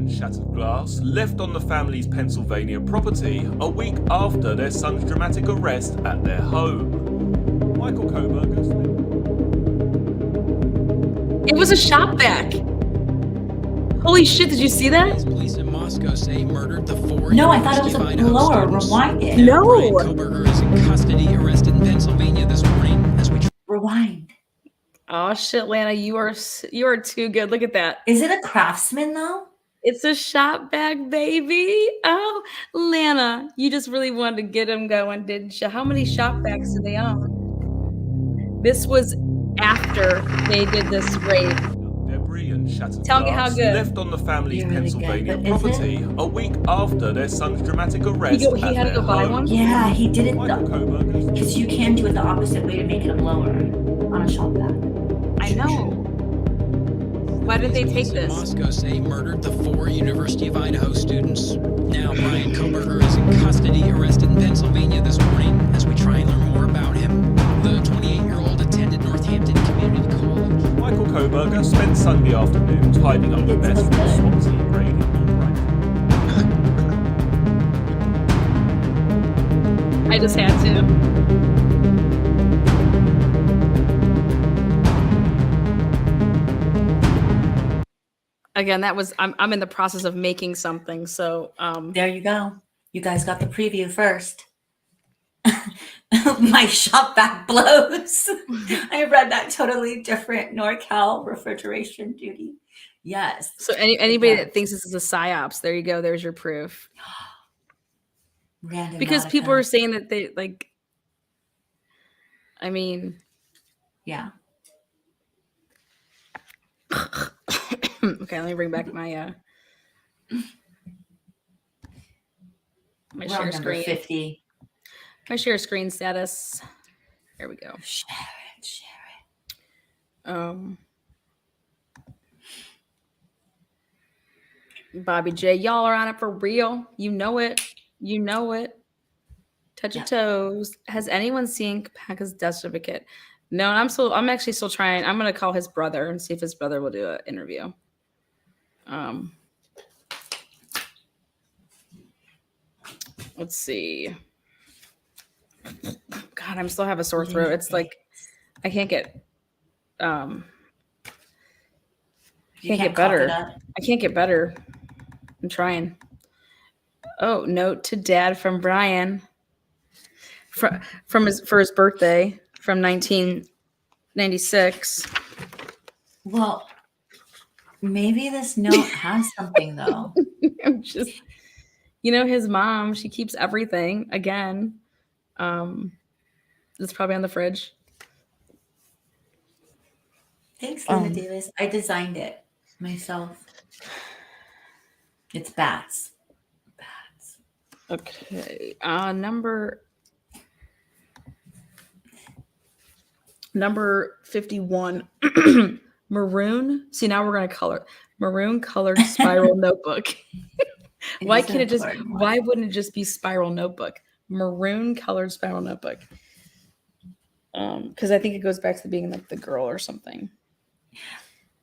Shattered glass left on the family's Pennsylvania property a week after their son's dramatic arrest at their home. Michael Kohlberger. It was a shop vac. Holy shit! Did you see that? Police in Moscow say he murdered the four. No, I thought it was a blower. Rewind it. No. Brian Kohlberger is in custody, arrested in Pennsylvania this morning as we rewind. Oh shit, Lana, you are too good. Look at that. Is it a Craftsman though? It's a shop bag, baby. Oh, Lana, you just really wanted to get them going, didn't you? How many shop bags do they own? This was after they did this raid. Debris and shattered Tell me how glass good. left on the family's You're really good, Pennsylvania but is property a week after their son's dramatic arrest He at had to their go buy home. one? Yeah, he did it Michael Koberger. because you can do it the opposite way to make it a blower on a shop bag. I know. Why did they take In this? Moscow say murdered the 4 University of Idaho students. Now Brian Koberger is in custody, arrested in Pennsylvania this morning as we try and learn more about him. The 28-year-old attended Northampton Community College. Michael Koberger spent Sunday afternoon tidying up the mess from the SWAT team raid in Northampton. I just had to. Again, that was I'm in the process of making something, so There you go. You guys got the preview first. My shop bag blows. I read that totally different NorCal refrigeration duty. Yes. so anybody that thinks this is a psyops, there you go. There's your proof. Random Because people Nautica. are saying that they like. I mean, Yeah. okay. Let me bring back my We're on share number screen. 50. My share screen status. There we go. Share it. Share Bobby J, y'all are on it for real. You know it. You know it. Touch your toes. Has anyone seen Kapaka's death certificate? No, and I'm actually still trying. I'm gonna call his brother and see if his brother will do an interview. Let's see. God, I'm still have a sore throat. It's like I can't get You can't get cough better. it up. I can't get better. I'm trying. Oh, note to dad from Brian for his birthday from 1996. Well, maybe this note has something though. I'm just, his mom, she keeps everything. Again, it's probably on the fridge. Thanks, Lena Davis. I designed it myself. It's bats. Bats. Okay. Number 51. Maroon. See, now we're gonna color maroon colored spiral notebook. Why wouldn't it just be spiral notebook? Maroon colored spiral notebook. Because I think it goes back to being like the girl or something.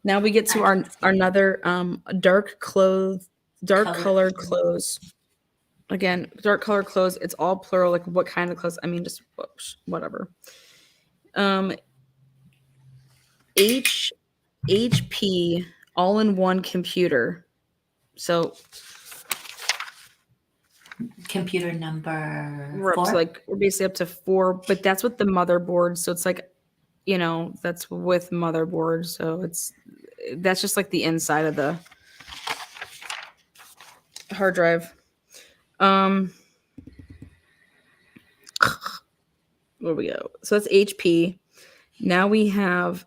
Now we get to our another dark colored clothes. Again, dark colored clothes. It's all plural. Like what kind of clothes? I mean, just whatever. HP all-in-one computer. So Computer number we're 4. up to we're basically up to 4, but that's with the motherboard. So it's like, that's with motherboard. So that's just like the inside of the hard drive. Where we go? So that's HP. Now we have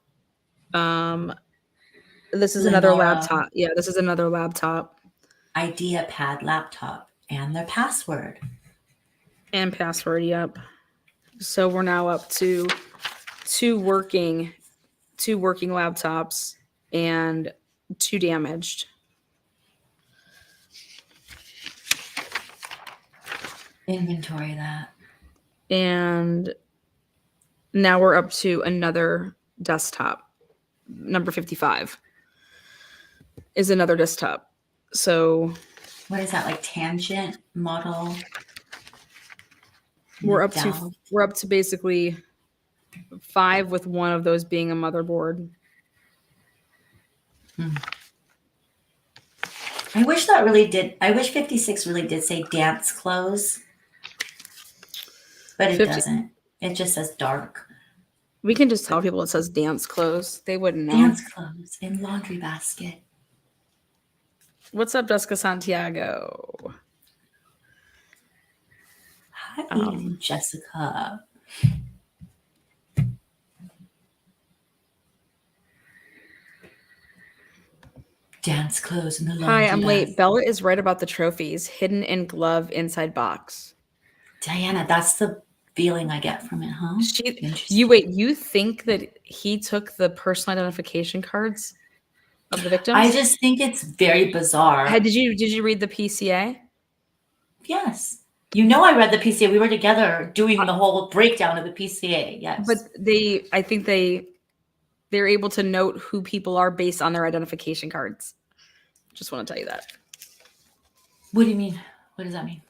this is another Lenovo. laptop. Yeah, this is another laptop. IdeaPad laptop and their password. And password, yep. So we're now up to two working laptops and 2 damaged. Inventory that. And now we're up to another desktop. Number 55 is another desktop. So What is that, like tangent model? we're up to basically 5 with one of those being a motherboard. I wish 56 really did say dance clothes. But it doesn't. It just says dark. We can just tell people it says dance clothes. They wouldn't know. Dance clothes in laundry basket. What's up, Jessica Santiago? Hi, Jessica. Dance clothes in the Hi, I'm laundry late. basket. Bella is right about the trophies hidden in glove inside box. Diana, that's the feeling I get from it, huh? You think that he took the personal identification cards of the victims? I just think it's very bizarre. Did you read the PCA? Yes. You know, I read the PCA. We were together doing the whole breakdown of the PCA. Yes. But I think they're able to note who people are based on their identification cards. Just want to tell you that. What do you mean? What does that mean?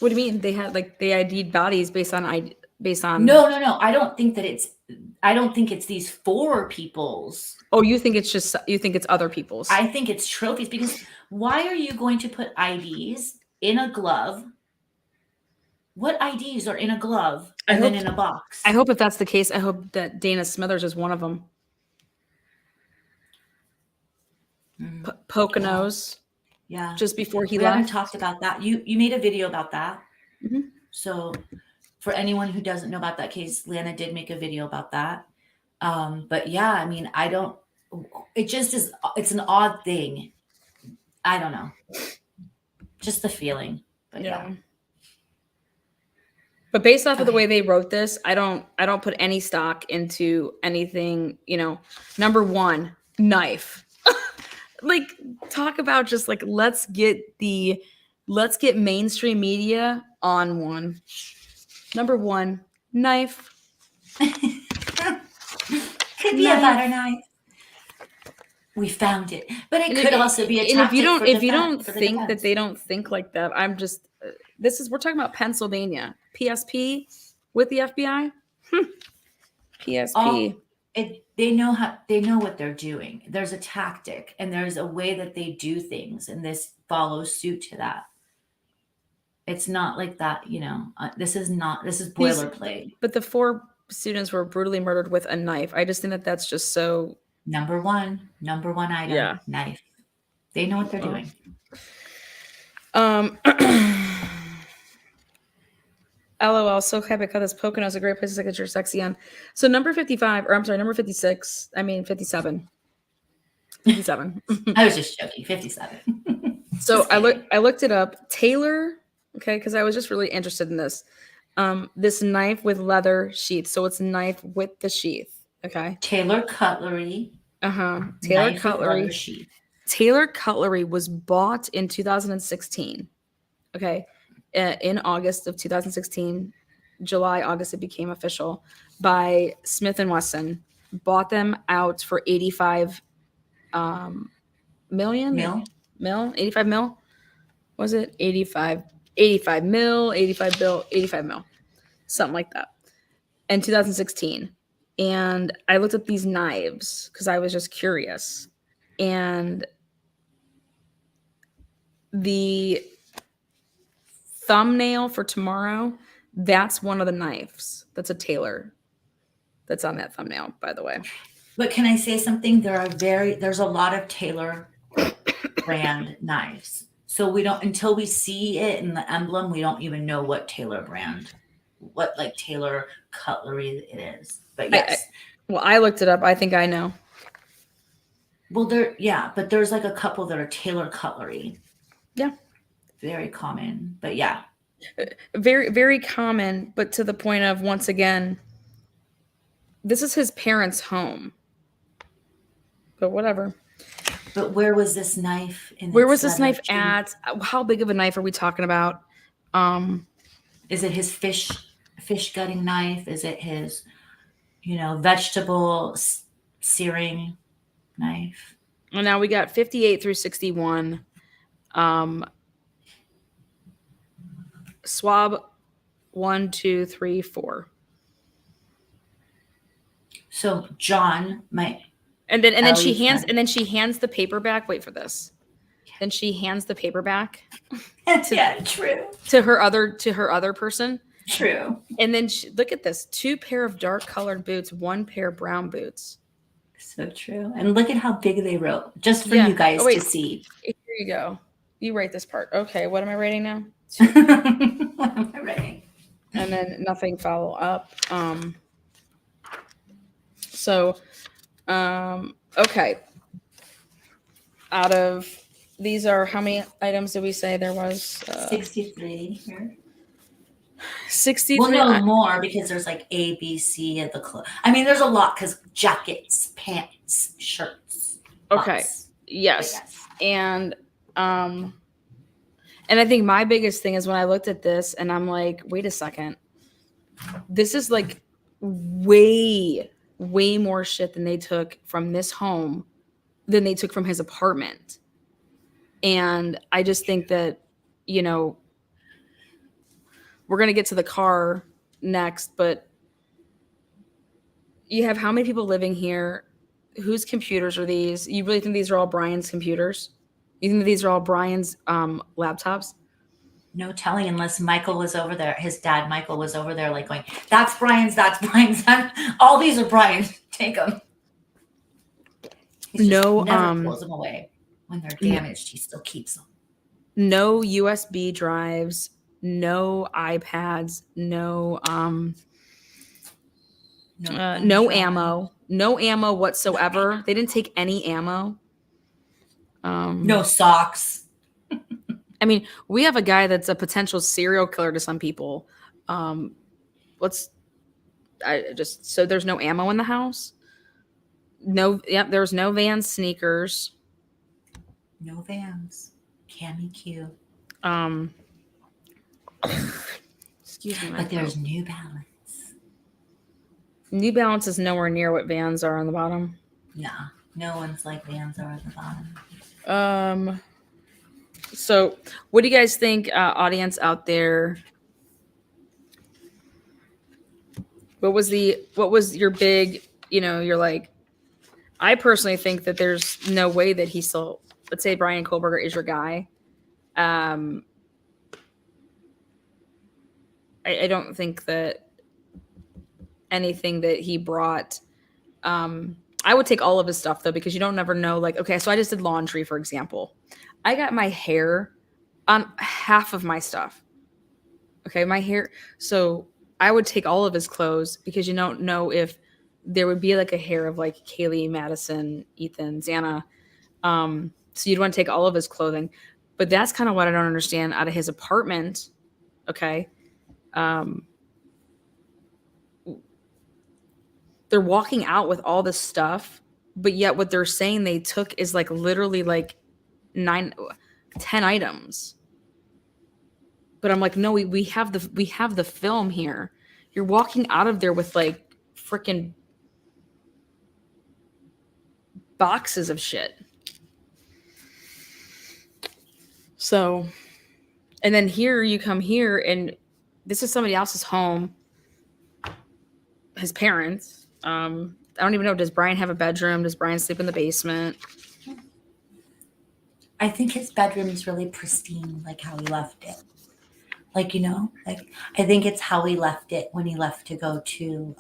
What do you mean? They had they ID'd bodies based on. No. I don't think it's these 4 people's. Oh, you think it's other people's? I think it's trophies, because why are you going to put IDs in a glove? What IDs are in a glove and then in a box? I hope if that's the case, I hope that Dana Smithers is one of them. Poconos. Yeah. Just before he we left. haven't talked about that. You made a video about that. Mhm. So for anyone who doesn't know about that case, Lana did make a video about that. But yeah, I mean, it just is, it's an odd thing. I don't know. Just the feeling. But yeah. But based off of the way they wrote this, I don't put any stock into anything, Number 1, knife. Talk about just let's get mainstream media on one. Number 1, knife. Could be a butter knife. We found it, but it could also be a tactic. And if you don't think that they don't think like that, I'm just. We're talking about Pennsylvania, PSP with the FBI. PSP. They know what they're doing. There's a tactic, and there's a way that they do things, and this follows suit to that. It's not like that, this is boilerplate. But the 4 students were brutally murdered with a knife. I just think that that's just so. Number one item, knife. They know what they're doing. LOL, so happy because this Pocono is a great place to get your sexy on. So number 56. I mean 57. 57. I was just joking. 57. So I looked it up. Taylor, okay, because I was just really interested in this. This knife with leather sheath. So it's knife with the sheath. Okay. Taylor cutlery. Taylor cutlery. Sheath. Taylor cutlery was bought in 2016. Okay. In August of 2016, July, August, it became official by Smith & Wesson. Bought them out for 85 million? Mil? 85 mil? Was it? 85 mil, 85 bill, 85 mil. Something like that. In 2016. And I looked at these knives because I was just curious. And the thumbnail for tomorrow, that's one of the knives. That's a Taylor. That's on that thumbnail, by the way. But can I say something? There's a lot of Taylor brand knives. So we don't, until we see it in the emblem, we don't even know what Taylor brand, what Taylor cutlery it is. But yes. I looked it up. I think I know. Well, but there's a couple that are Taylor cutlery. Yeah. Very common, but yeah. Very, very common, but to the point of, once again, this is his parents' home. But whatever. But where was this knife? Where was this knife at? How big of a knife are we talking about? Is it his fish gutting knife? Is it his, vegetable searing knife? And now we got 58 through 61. Swab 1, 2, 3, 4. So John might. And then she hands the paper back. Wait for this. Then she hands the paper back. True. To her other person. True. And then look at this: 2 pair of dark colored boots, 1 pair of brown boots. So true. And look at how big they wrote, just for you guys to see. Here you go. You write this part. Okay, what am I writing now? What am I writing? And then nothing follow up. So, okay. Out of these are how many items did we say there was? 63 here. 63. Well, no, more because there's like A, B, C at the clothes. I mean, there's a lot because jackets, pants, shirts. Okay. Lots. Yes. But yes. And I think my biggest thing is when I looked at this and I'm like, wait a second. This is like way more shit than they took from this home than they took from his apartment. And I just think that, you know, we're going to get to the car next, but you have how many people living here? Whose computers are these? You really think these are all Brian's computers? You think these are all Brian's laptops? No telling unless Michael was over there. His dad, Michael, was over there like going, that's Brian's, that's Brian's. All these are Brian's. Take them. He No, never throws them away. When they're damaged, he still keeps them. No USB drives, no iPads, no ammo whatsoever. They didn't take any ammo. No socks. I mean, we have a guy that's a potential serial killer to some people. So there's no ammo in the house. There's no Vans sneakers. No Vans. Cami Q. Excuse me. But there's New Balance. New Balance is nowhere near what Vans are on the bottom. Nah, no one's like Vans are at the bottom. So what do you guys think, audience out there? What was your big, you're like, I personally think that there's no way that he still, let's say Brian Kohlberger is your guy. I don't think that anything that he brought, I would take all of his stuff though, because you don't never know. Like, okay, so I just did laundry, for example. I got my hair on half of my stuff. Okay, my hair. So I would take all of his clothes because you don't know if there would be like a hair of like Kaylee, Madison, Ethan, Xana. So you'd want to take all of his clothing. But that's kind of what I don't understand out of his apartment. Okay. They're walking out with all this stuff, but yet what they're saying they took is like literally like 10 items. But I'm like, no, we have the film here. You're walking out of there with like freaking boxes of shit. So, and then here you come here and this is somebody else's home. His parents. I don't even know. Does Brian have a bedroom? Does Brian sleep in the basement? I think his bedroom is really pristine, like how he left it. Like, I think it's how he left it when he left to go to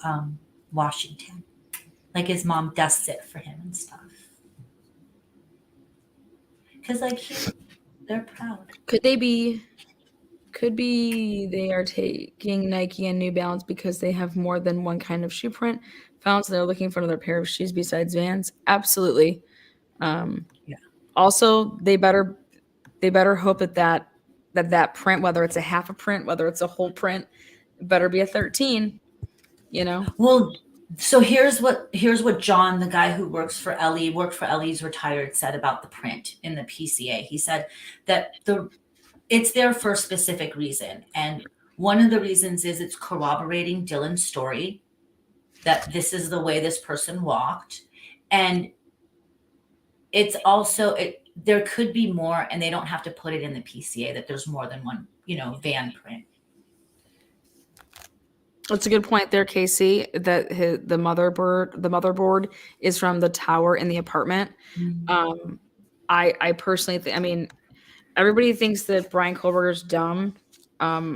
Washington. Like his mom dusts it for him and stuff. Because they're proud. Could be they are taking Nike and New Balance because they have more than one kind of shoe print found, so they're looking for another pair of shoes besides Vans. Absolutely. Yeah. Also, they better hope that print, whether it's a half a print, whether it's a whole print, better be a 13. Well, so here's what John, the guy who worked for Ellie's retired, said about the print in the PCA. He said that it's there for a specific reason. And one of the reasons is it's corroborating Dylan's story, that this is the way this person walked. And it's also, there could be more, and they don't have to put it in the PCA that there's more than one, van print. That's a good point there, Casey, that the motherboard is from the tower in the apartment. Mm-hmm. I personally think, everybody thinks that Brian Kohlberger's dumb. I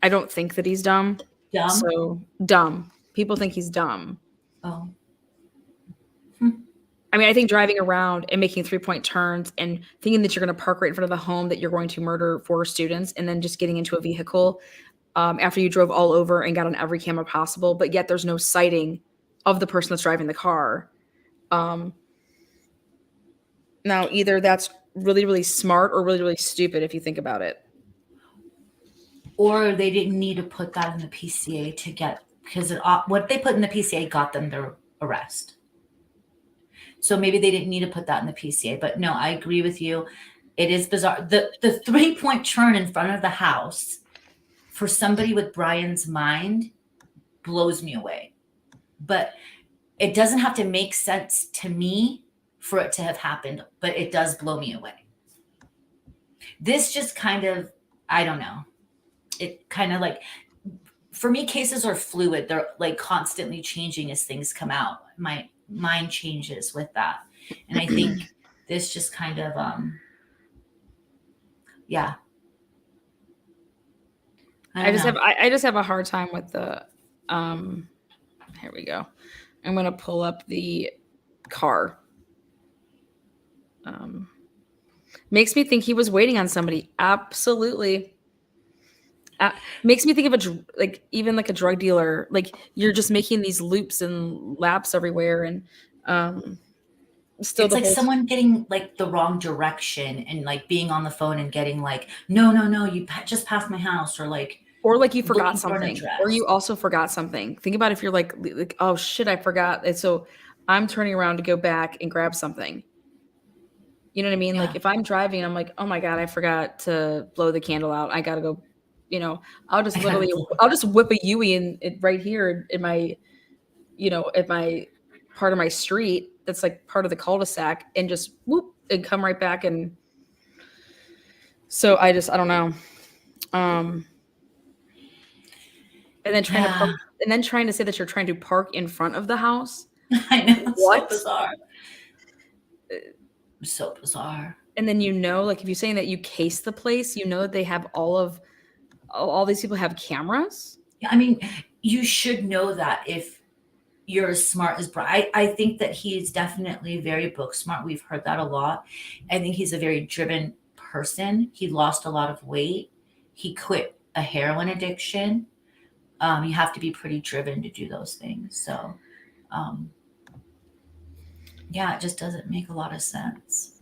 don't think that he's dumb. Dumb? So dumb. People think he's dumb. Oh. I mean, I think driving around and making 3-point turns and thinking that you're going to park right in front of the home that you're going to murder 4 students, and then just getting into a vehicle after you drove all over and got on every camera possible, but yet there's no sighting of the person that's driving the car. Now, either that's really, really smart or really, really stupid if you think about it. Or they didn't need to put that in the PCA to get, because what they put in the PCA got them their arrest. So maybe they didn't need to put that in the PCA. But no, I agree with you. It is bizarre. The 3-point turn in front of the house for somebody with Brian's mind blows me away. But it doesn't have to make sense to me for it to have happened, but it does blow me away. This just kind of, I don't know. It kind of like, for me, cases are fluid. They're like constantly changing as things come out. My mind changes with that. And I think this just kind of, yeah. I just have a hard time with the, here we go. I'm going to pull up the car. Makes me think he was waiting on somebody. Absolutely. Makes me think of even like a drug dealer. Like, you're just making these loops and laps everywhere, and still it's like someone getting like the wrong direction and like being on the phone and getting like, no, you just passed my house, or like you forgot something, or you also forgot something. Think about if you're like, oh shit, I forgot. And so I'm turning around to go back and grab something. You know what I mean? Yeah. Like, if I'm driving, I'm like, oh my God, I forgot to blow the candle out. I got to go, I'll just whip a Yui in right here in my, at my part of my street. That's like part of the cul-de-sac, and just whoop and come right back. And so I don't know. And then trying to say that you're trying to park in front of the house. I know. What? So bizarre. And then, like, if you're saying that you case the place, that they have all these people have cameras. Yeah, I mean, you should know that if you're as smart as Brian. I think that he's definitely very book smart. We've heard that a lot. I think he's a very driven person. He lost a lot of weight. He quit a heroin addiction. You have to be pretty driven to do those things. So, yeah, it just doesn't make a lot of sense.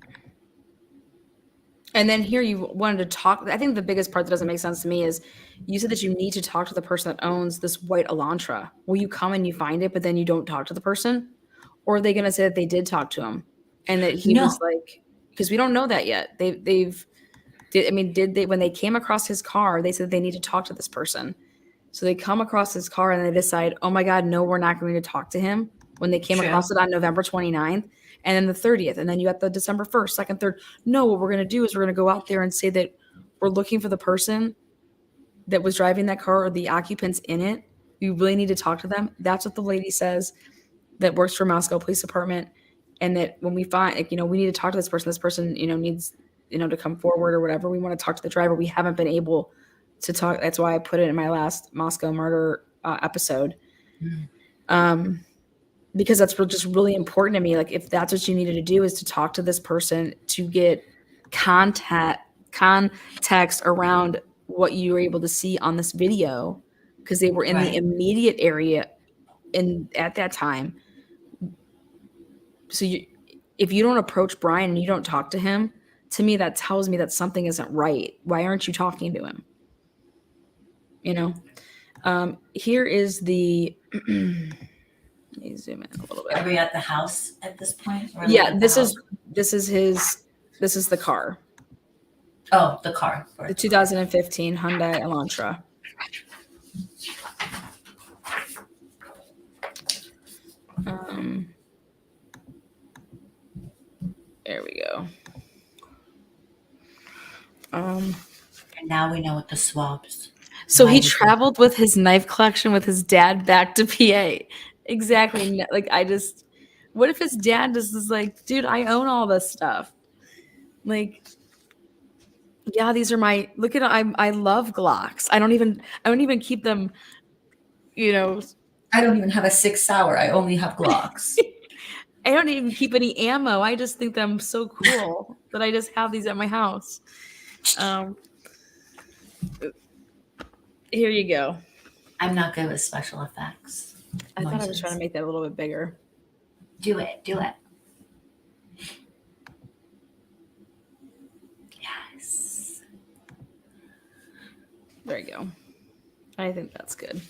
And then here you wanted to talk. I think the biggest part that doesn't make sense to me is you said that you need to talk to the person that owns this white Elantra. Will you come and you find it, but then you don't talk to the person? Or are they going to say that they did talk to him and that he was like, because we don't know that yet. Did they, when they came across his car, they said they need to talk to this person. So they come across his car and they decide, oh my God, no, we're not going to talk to him, when they came across it on November 29th. And then the 30th, and then you got the December 1st, 2nd, 3rd. No, what we're going to do is we're going to go out there and say that we're looking for the person that was driving that car or the occupants in it. We really need to talk to them. That's what the lady says that works for Moscow Police Department. And that when we find, we need to talk to this person, needs, to come forward or whatever. We want to talk to the driver. We haven't been able to talk. That's why I put it in my last Moscow murder episode. Because that's just really important to me. Like, if that's what you needed to do, is to talk to this person to get context around what you were able to see on this video, because they were in the immediate area at that time. So if you don't approach Brian and you don't talk to him, to me, that tells me that something isn't right. Why aren't you talking to him? Here is the... Let me zoom in a little bit. Are we at the house at this point? Yeah, this is the car. Oh, the car. The 2015 Hyundai Elantra. There we go. And now we know what the swabs. So he traveled with his knife collection with his dad back to PA. Exactly. Like, what if his dad is like, dude, I own all this stuff. Like, yeah, these are I love Glocks. I don't even keep them, I don't even have a 6 Sauer. I only have Glocks. I don't even keep any ammo. I just think that I'm so cool that I just have these at my house. Here you go. I'm not good with special effects. I thought I was trying to make that a little bit bigger. Do it. Yes. There you go. I think that's good.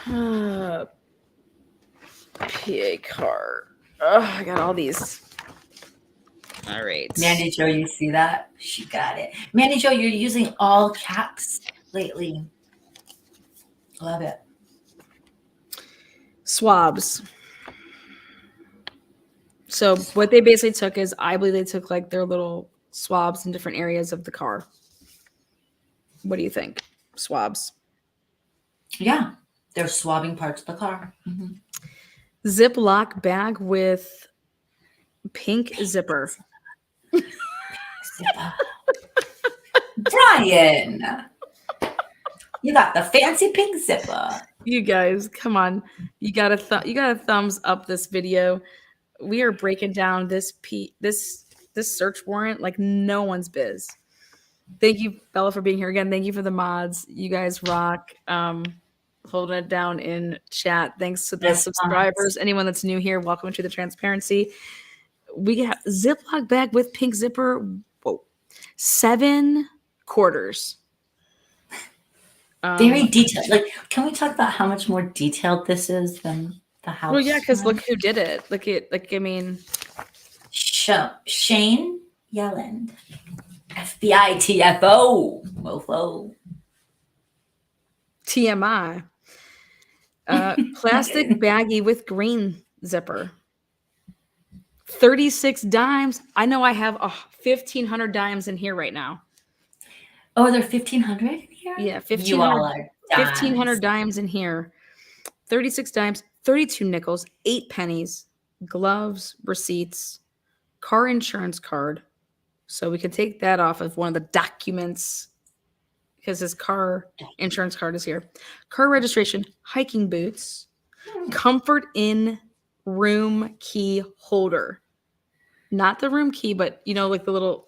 PA card. Oh, I got all these. All right. Mandy Jo, you see that? She got it. Mandy Jo, you're using all caps lately. Love it. Swabs. So what they basically took is, I believe they took like their little swabs in different areas of the car. What do you think? Swabs. Yeah. They're swabbing parts of the car. Mm-hmm. Ziploc bag with pink zipper. Brian, you got the fancy pink zipper. You guys, come on. You got to thumbs up this video. We are breaking down this search warrant like no one's biz. Thank you, Bella, for being here again. Thank you for the mods. You guys rock. Holding it down in chat. Thanks to the subscribers. Anyone that's new here, welcome to the transparency. We got Ziploc bag with pink zipper. Whoa. 7 quarters. Very detailed. Like, can we talk about how much more detailed this is than the house? Well, yeah, because look who did it. I mean, Shane Yelland, FBI TFO, mofo. TMI. Plastic baggie with green zipper. 36 dimes. I know I have 1,500 dimes in here right now. Oh, they're 1,500 in here? Yeah, 1,500. You all are dimes. 1,500 dimes in here. 36 dimes, 32 nickels, 8 pennies, gloves, receipts, car insurance card. So we can take that off of one of the documents because his car insurance card is here. Car registration, hiking boots, comfort in room key holder. Not the room key, but like the little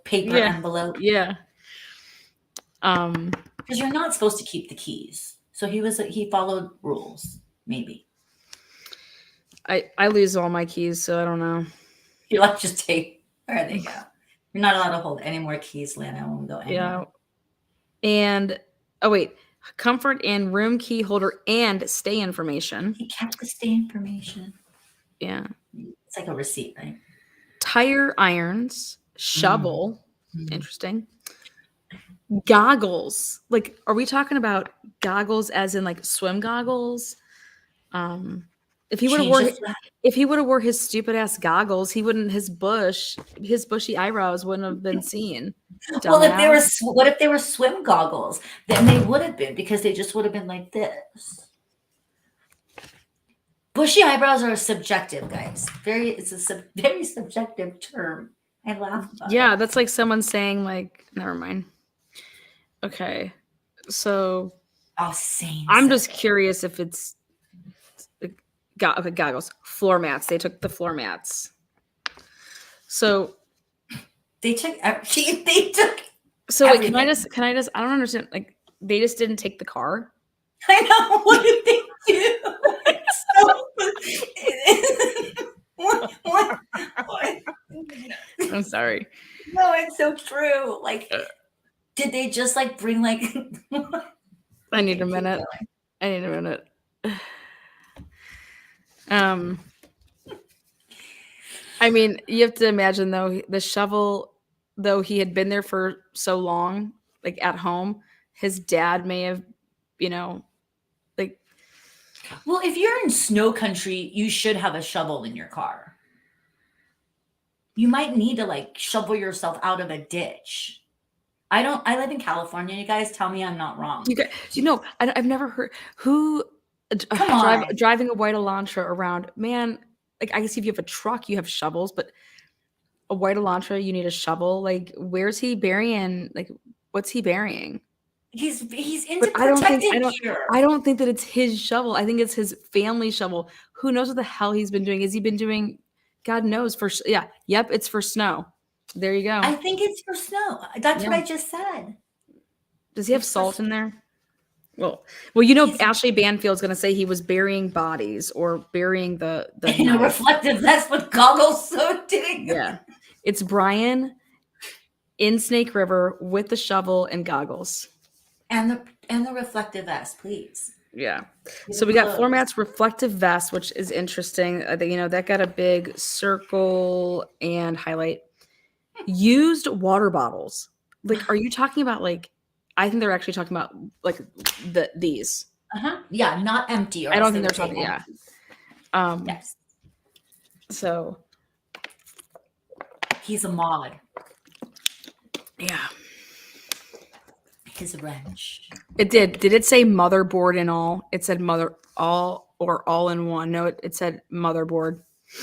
paper envelope. Yeah. Because you're not supposed to keep the keys. So he followed rules, maybe. I lose all my keys, so I don't know. You like just take where they go. You're not allowed to hold any more keys, Lana, when we go anywhere. Yeah. And comfort and room key holder and stay information. He kept the stay information. Yeah. It's like a receipt, right? Tire irons, shovel. Interesting. Goggles. Like, are we talking about goggles as in like swim goggles? If he would have wore his stupid ass goggles, his bushy eyebrows wouldn't have been seen. Well, what if they were swim goggles? Then they would have been, because they just would have been like this. Bushy eyebrows are subjective, guys. It's a very subjective term. I laugh about it. Yeah, that's like someone saying like, never mind. Okay, so I'm just curious if it's goggles, floor mats. They took the floor mats. So they took. So wait, can I just? I don't understand. Like, they just didn't take the car. I know. What did they do? What? I'm sorry. No, it's so true. Like, did they just like bring like? I need a minute. I mean, you have to imagine though, the shovel, though he had been there for so long, like at home, his dad may have, like. Well, if you're in snow country, you should have a shovel in your car. You might need to like shovel yourself out of a ditch. I live in California. You guys tell me I'm not wrong. I've never heard driving a white Elantra around, man. Like, I guess if you have a truck, you have shovels, but a white Elantra, you need a shovel. Like, where's he burying? Like, what's he burying? He's into But I don't think protective gear. I don't think that it's his shovel. I think it's his family shovel. Who knows what the hell he's been doing? Has he been doing? God knows for yeah. Yep, it's for snow. There you go. I think it's for snow. That's what Yeah. I just said. Does he have it's for salt snow. in there? Well, you know, He's- Ashley Banfield's going to say he was burying bodies or burying the In a knife. reflective vest with goggles, so dang. Yeah, it's Brian in Snake River with the shovel and goggles. And the reflective vest, please. Yeah. Get So it we got close. floor mats, reflective vest, which is interesting. I think, you know, that got a big circle and highlight. Used water bottles. Like, are you talking about like? I think they're actually talking about like these. Yeah, not empty. Or I else don't think they they're would talking. say Yeah. empty. Yes, So he's a mod. yeah, His wrench. it did. Did it say motherboard and all? It said mother all or all in one. No, it said motherboard.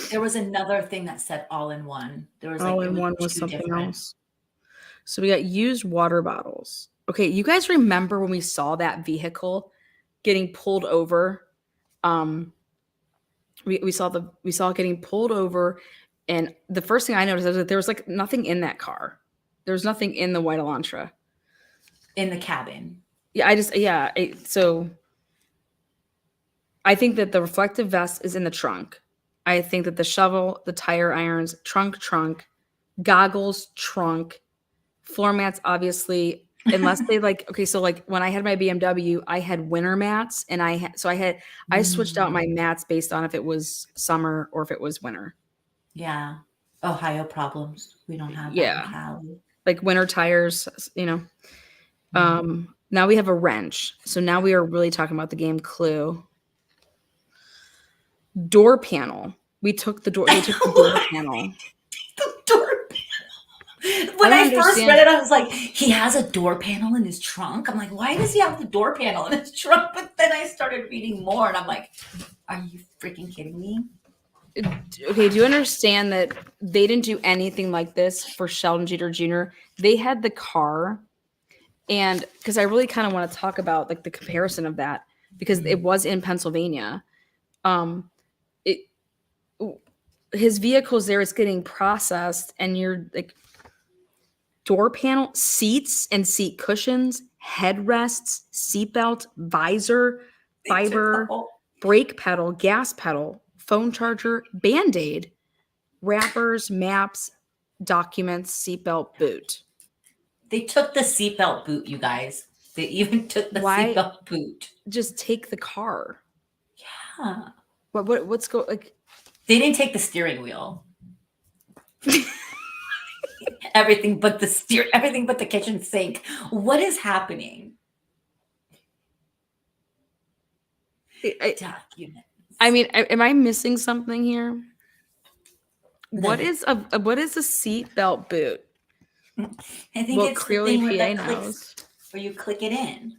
There was another thing that said all in one. There was All like in one was two something different. else. So we got used water bottles. Okay, you guys remember when we saw that vehicle getting pulled over? We saw it getting pulled over, and the first thing I noticed was that there was like nothing in that car. There was nothing in the white Elantra. In the cabin. So I think that the reflective vest is in the trunk. I think that the shovel, the tire irons, trunk, goggles, trunk, floor mats, obviously, unless they like, okay, so like when I had my BMW, I had winter mats and I switched out my mats based on if it was summer or if it was winter. Yeah. Ohio problems. We don't have that Yeah. in Cali. Like winter tires, you know. Now we have a wrench. So now we are really talking about the game Clue. Door panel. They took the door panel. The door panel. When I first read it, I was like, he has a door panel in his trunk. I'm like, why does he have the door panel in his trunk? But then I started reading more and I'm like, are you freaking kidding me? Okay, do you understand that they didn't do anything like this for Sheldon Jeter Jr.? They had the car, and because I really kind of want to talk about like the comparison of that because it was in Pennsylvania. His vehicle's there, it's getting processed, and you're like door panel, seats and seat cushions, headrests, seatbelt, visor, fiber, brake pedal, gas pedal, phone charger, Band-Aid, wrappers, maps, documents, seatbelt, boot. They took the seatbelt boot, you guys. They even took the seatbelt boot. Just take the car. Yeah. What's go like? They didn't take the steering wheel. Everything but the kitchen sink. What is happening? Documents. I mean, am I missing something here? What is a seatbelt boot? I think it's clearly the thing PA where that knows. clicks, where you click it in.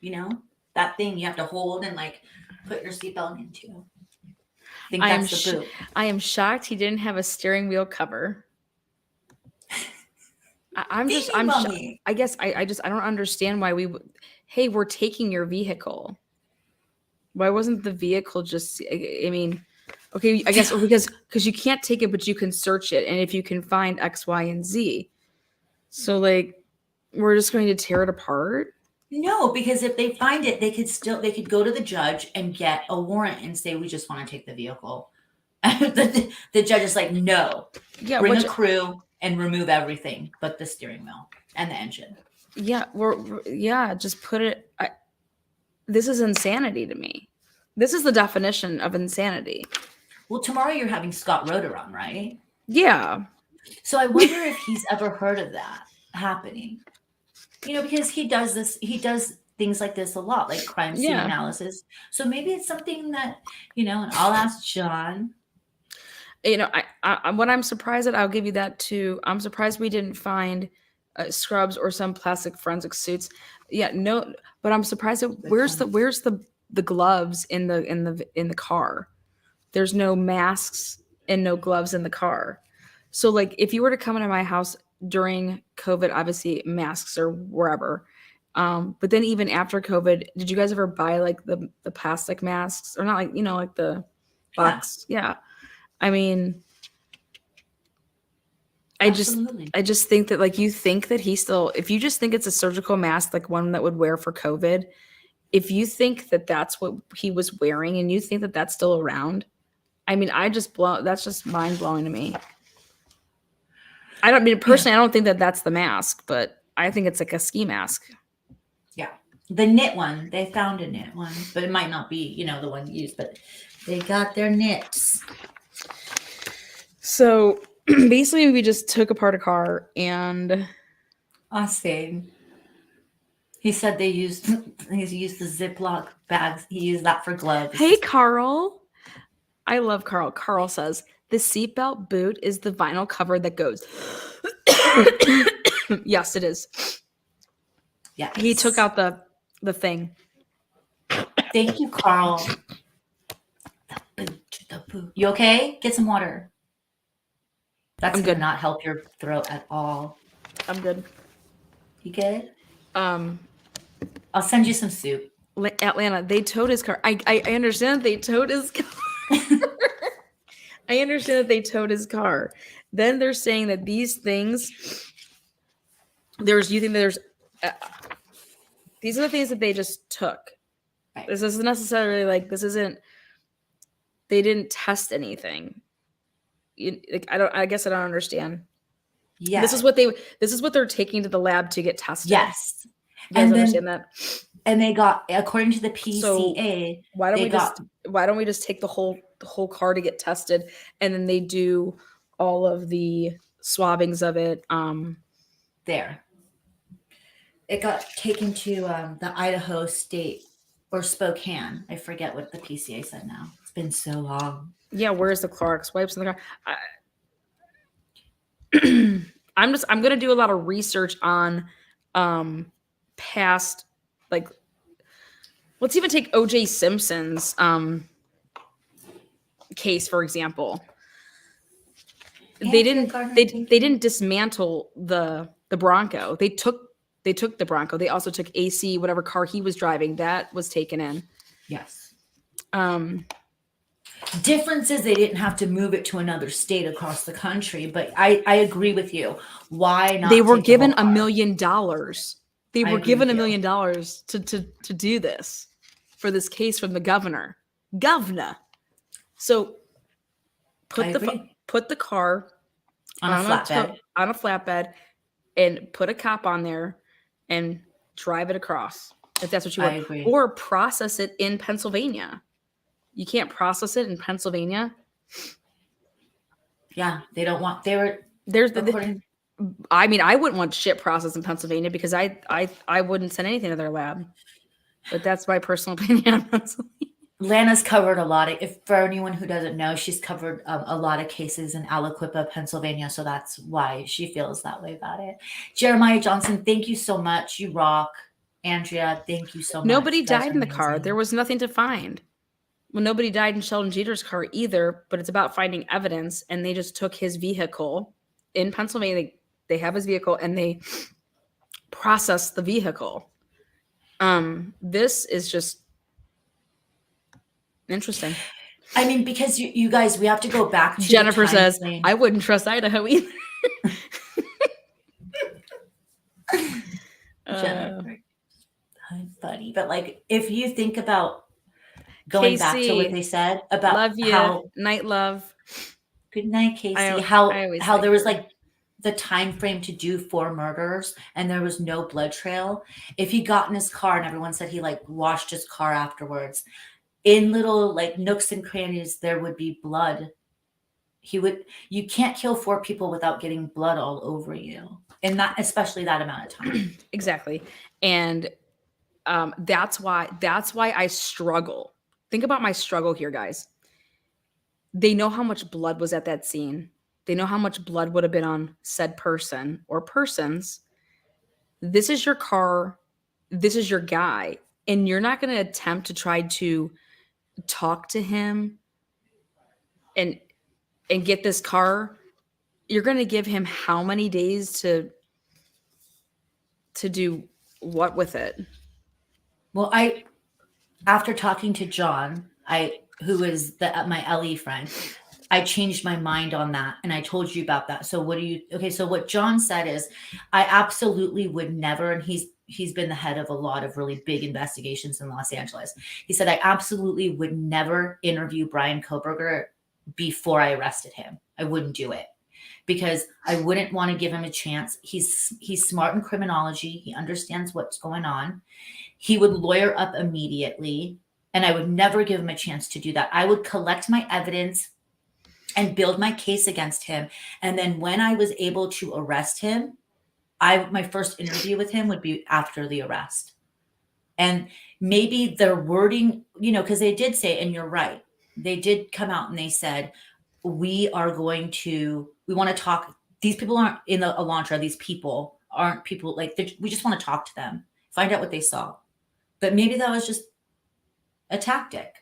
You know, that thing you have to hold and like put your seatbelt into. I think that's the boot. I am shocked he didn't have a steering wheel cover. I guess I don't understand why hey, we're taking your vehicle. Why wasn't the vehicle just, I mean, okay, I guess because you can't take it, but you can search it. And if you can find X, Y, and Z. So like, we're just going to tear it apart. No, because if they find it, they could go to the judge and get a warrant and say, we just want to take the vehicle. the judge is like, no, bring a crew and remove everything but the steering wheel and the engine. Yeah, just put it. This is insanity to me. This is the definition of insanity. Well, tomorrow you're having Scott Roeder on, right? Yeah. So I wonder if he's ever heard of that happening. You know, because he does things like this a lot, like crime scene analysis. So maybe it's something that, you know, and I'll ask John. You know, what I'm surprised at, I'll give you that too. I'm surprised we didn't find scrubs or some plastic forensic suits. Yeah, no, but I'm surprised at where's the gloves in the car. There's no masks and no gloves in the car. So like if you were to come into my house during COVID, obviously masks or wherever, But then even after COVID, did you guys ever buy like the plastic masks, or not, like, you know, like the box? Yeah. I mean, Absolutely. I just think that, like, you think that he still, if you just think it's a surgical mask, like one that would wear for COVID, if you think that that's what he was wearing and you think that that's still around, I mean, that's just mind blowing to me. I don't mean, personally, I don't think that that's the mask, but I think it's like a ski mask. Yeah. The knit one, they found a knit one, but it might not be, you know, the one used, but they got their knits. So basically, we just took apart a car and Austin. He said he's used the Ziploc bags. He used that for gloves. Hey, Carl. I love Carl. Carl says, the seatbelt boot is the vinyl cover that goes. Yes, it is. Yeah. He took out the thing. Thank you, Carl. The boot. You okay? Get some water. That's I'm gonna good. not help your throat at all. I'm good. You good? I'll send you some soup. Atlanta, they towed his car. I understand that they towed his car. I understand that they towed his car. Then they're saying that these things, these are the things that they just took. Right. This isn't necessarily like, they didn't test anything. I guess I don't understand. Yeah. This is what they're taking to the lab to get tested. Yes. You guys understand that? And they got, according to the PCA, So why don't we just take the whole car to get tested, and then they do all of the swabbings of it? There. It got taken to the Idaho State or Spokane. I forget what the PCA said now. It's been so long. Yeah, where's the Clorox wipes in the car? I'm gonna do a lot of research on past, like, let's even take OJ Simpson's case, for example. They didn't dismantle the Bronco. They took the Bronco. They also took AC, whatever car he was driving, that was taken in. Yes. Difference is they didn't have to move it to another state across the country, but I agree with you. Why not? They were take the given whole $1 car? million. They I were agree given with $1 you. million to do this, for this case from the governor. So I agree. put the car on a flatbed. And put a cop on there and drive it across, if that's what you want. I agree. Or process it in Pennsylvania. You can't process it in Pennsylvania. Yeah, they don't want. I mean, I wouldn't want shit processed in Pennsylvania, because I wouldn't send anything to their lab. But that's my personal opinion on Pennsylvania. Lana's covered a lot of, if for anyone who doesn't know, she's covered a lot of cases in Aliquippa, Pennsylvania. So that's why she feels that way about it. Jeremiah Johnson, thank you so much. You rock. Andrea, thank you so much. Nobody You guys died are in the car. amazing. There was nothing to find. Well, nobody died in Sheldon Jeter's car either, but it's about finding evidence. And they just took his vehicle in Pennsylvania. They have his vehicle and they processed the vehicle. This is just interesting. I mean, because you guys, we have to go back to Jennifer says, frame. I wouldn't trust Idaho either. Jennifer, funny, but like, if you think about going back to what they said about love you, how night love. Good night, Casey. I How like there was like the time frame to do 4 murders and there was no blood trail. If he got in his car and everyone said he like washed his car afterwards, in little like nooks and crannies there would be blood. You can't kill 4 people without getting blood all over you, and that, especially that amount of time. Exactly. And that's why I struggle. Think about my struggle here, guys. They know how much blood was at that scene. They know how much blood would have been on said person or persons. This is your car. This is your guy. And you're not going to attempt to try to talk to him and get this car. You're going to give him how many days to do what with it? Well, after talking to John, who is my LE friend, I changed my mind on that, and I told you about that. So so what John said is, I absolutely would never, and he's been the head of a lot of really big investigations in Los Angeles. He said, I absolutely would never interview Brian Koberger before I arrested him. I wouldn't do it because I wouldn't want to give him a chance. He's smart in criminology. He understands what's going on. He would lawyer up immediately, and I would never give him a chance to do that. I would collect my evidence and build my case against him. And then when I was able to arrest him, my first interview with him would be after the arrest. And maybe their wording, because they did say, and you're right, they did come out and they said, we want to talk. These people aren't in the Elantra. These people aren't people we just want to talk to them, find out what they saw. But maybe that was just a tactic.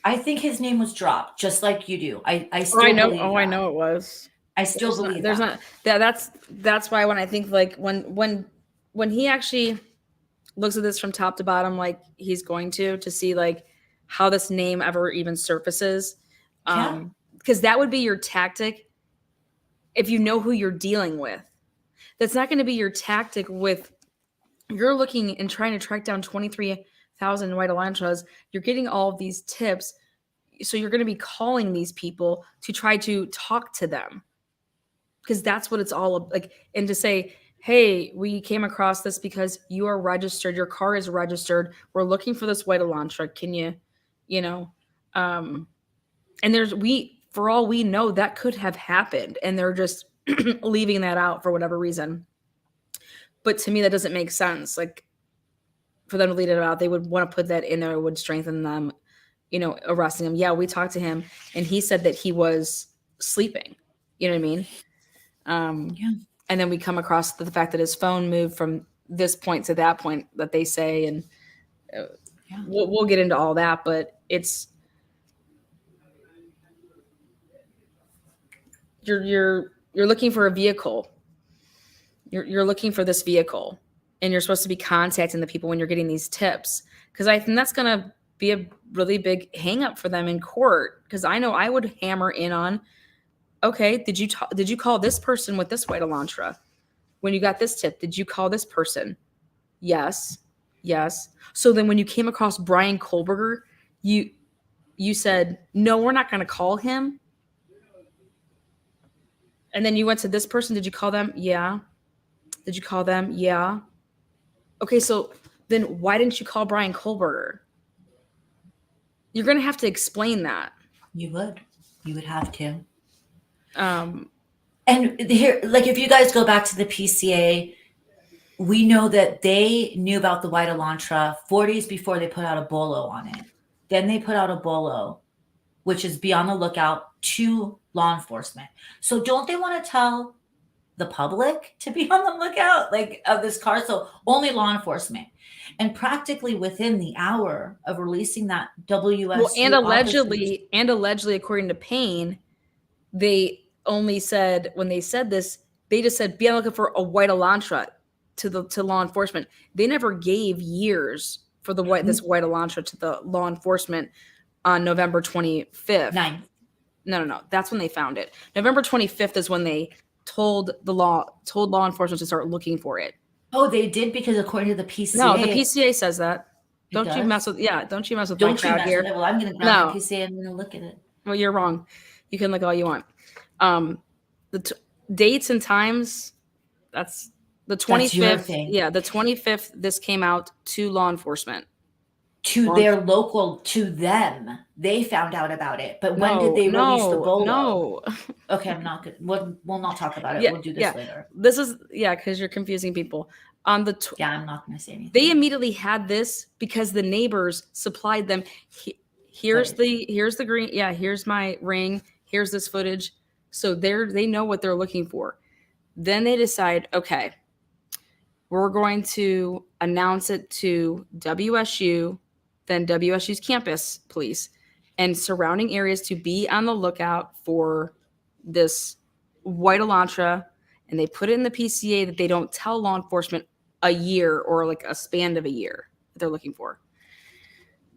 I think his name was dropped, just like you do. I still I know. believe Oh, that. I know it was. I still believe there's that. not. That's why when I think like when he actually looks at this from top to bottom, like he's going to see like how this name ever even surfaces, because that would be your tactic if you know who you're dealing with. That's not going to be your tactic with you're looking and trying to track down 23,000 white Elantras. You're getting all of these tips. So you're going to be calling these people to try to talk to them because that's what it's all like. And to say, hey, we came across this because you are registered. Your car is registered. We're looking for this white Elantra. Can you, and for all we know, that could have happened. And they're just leaving that out for whatever reason. But to me, that doesn't make sense. Like for them to leave it out, they would want to put that in there. It would strengthen them, arresting him. Yeah, we talked to him and he said that he was sleeping. You know what I mean? Yeah. And then we come across the fact that his phone moved from this point to that point that they say, and we'll get into all that, but you're looking for a vehicle. You're looking for this vehicle, and you're supposed to be contacting the people when you're getting these tips. Because I think that's going to be a really big hang up for them in court. Because I know I would hammer in on, okay, did you call this person with this white Elantra when you got this tip? Did you call this person? Yes. So then when you came across Brian Koberger, you said, no, we're not going to call him. And then you went to this person. Did you call them? Yeah. Did you call them? Yeah. Okay, so then why didn't you call Brian Koberger? You're going to have to explain that. You would have to. And here, like if you guys go back to the PCA, we know that they knew about the white Elantra 4 days before they put out a bolo on it. Then they put out a bolo, which is be on the lookout to law enforcement. So don't they want to tell the public to be on the lookout of this car? So only law enforcement. And practically within the hour of releasing that WSU and allegedly, according to Payne, they only said, when they said this, they just said, be on the lookout for a white Elantra to law enforcement. They never gave years for this white Elantra to the law enforcement on November 25th. 9th. No. That's when they found it. November 25th is when they told law enforcement to start looking for it. Oh, they did, because according to the PCA. No, the PCA says that. Don't you mess with my crowd here. Well, I'm going to grab the PCA and I'm going to look at it. Well, you're wrong. You can look all you want. The dates and times, that's the 25th. That's your thing. Yeah, the 25th, this came out to law enforcement. Their local, to them. They found out about it. But when did they release the bolo? No. Okay, I'm not good. We'll not talk about it. We'll do this later. This is, because you're confusing people. I'm not going to say anything. They immediately had this because the neighbors supplied them. Here's the green. Yeah, here's my ring. Here's this footage. So they know what they're looking for. Then they decide, okay, we're going to announce it to WSU, then WSU's campus police and surrounding areas to be on the lookout for this white Elantra. and they put it in the PCA that they don't tell law enforcement a year or like a span of a year that they're looking for.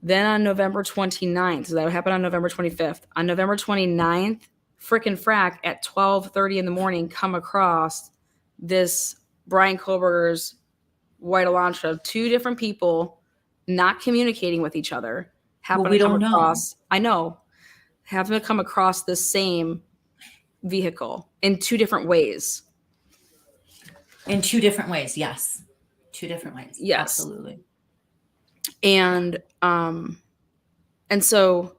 Then on November 29th, so that would happen on November 25th. On November 29th, frickin' frack at 12:30 in the morning, come across this Brian Koberger's white Elantra, 2 different people not communicating with each other. Happen we to come don't know. across, I know, happen to come across the same vehicle in 2 different ways. In 2 different ways, yes. 2 different ways. Yes. Absolutely. And so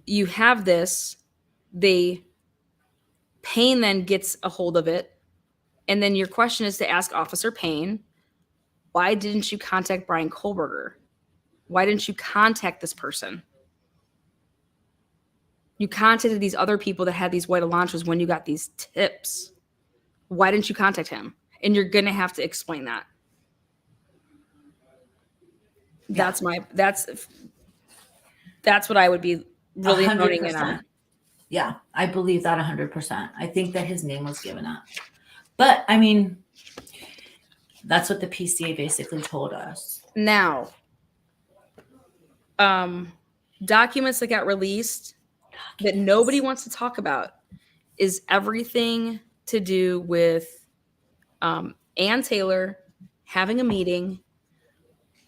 you have this, Payne then gets a hold of it. And then your question is to ask Officer Payne, why didn't you contact Brian Koberger? Why didn't you contact this person? You contacted these other people that had these white Elantras when you got these tips. Why didn't you contact him? And you're going to have to explain that. Yeah. That's what I would be really 100%. honing in on. Yeah, I believe that 100%. I think that his name was given up. But, I mean, that's what the PCA basically told us. Now, documents that got released that nobody wants to talk about is everything to do with Ann Taylor having a meeting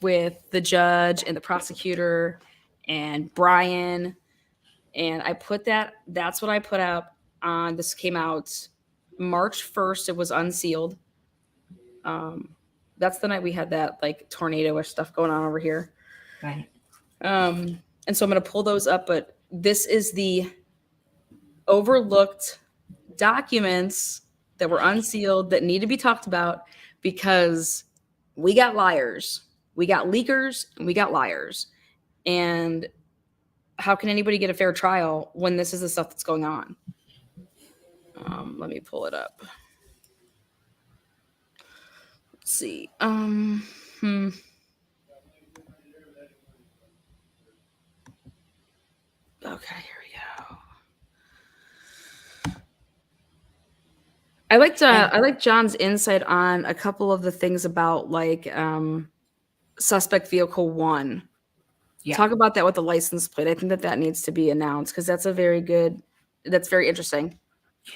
with the judge and the prosecutor and Brian. And I put that's what I put up on, this came out March 1st. It was unsealed. That's the night we had that like tornado-ish stuff going on over here. Right. And so I'm going to pull those up, but this is the overlooked documents that were unsealed that need to be talked about, because we got liars, we got leakers, and we got liars. And how can anybody get a fair trial when this is the stuff that's going on? Let me pull it up. Let's see. Okay, here we go. I like John's insight on a couple of the things about like suspect vehicle 1. Yeah. Talk about that with the license plate. I think that needs to be announced, because that's very interesting.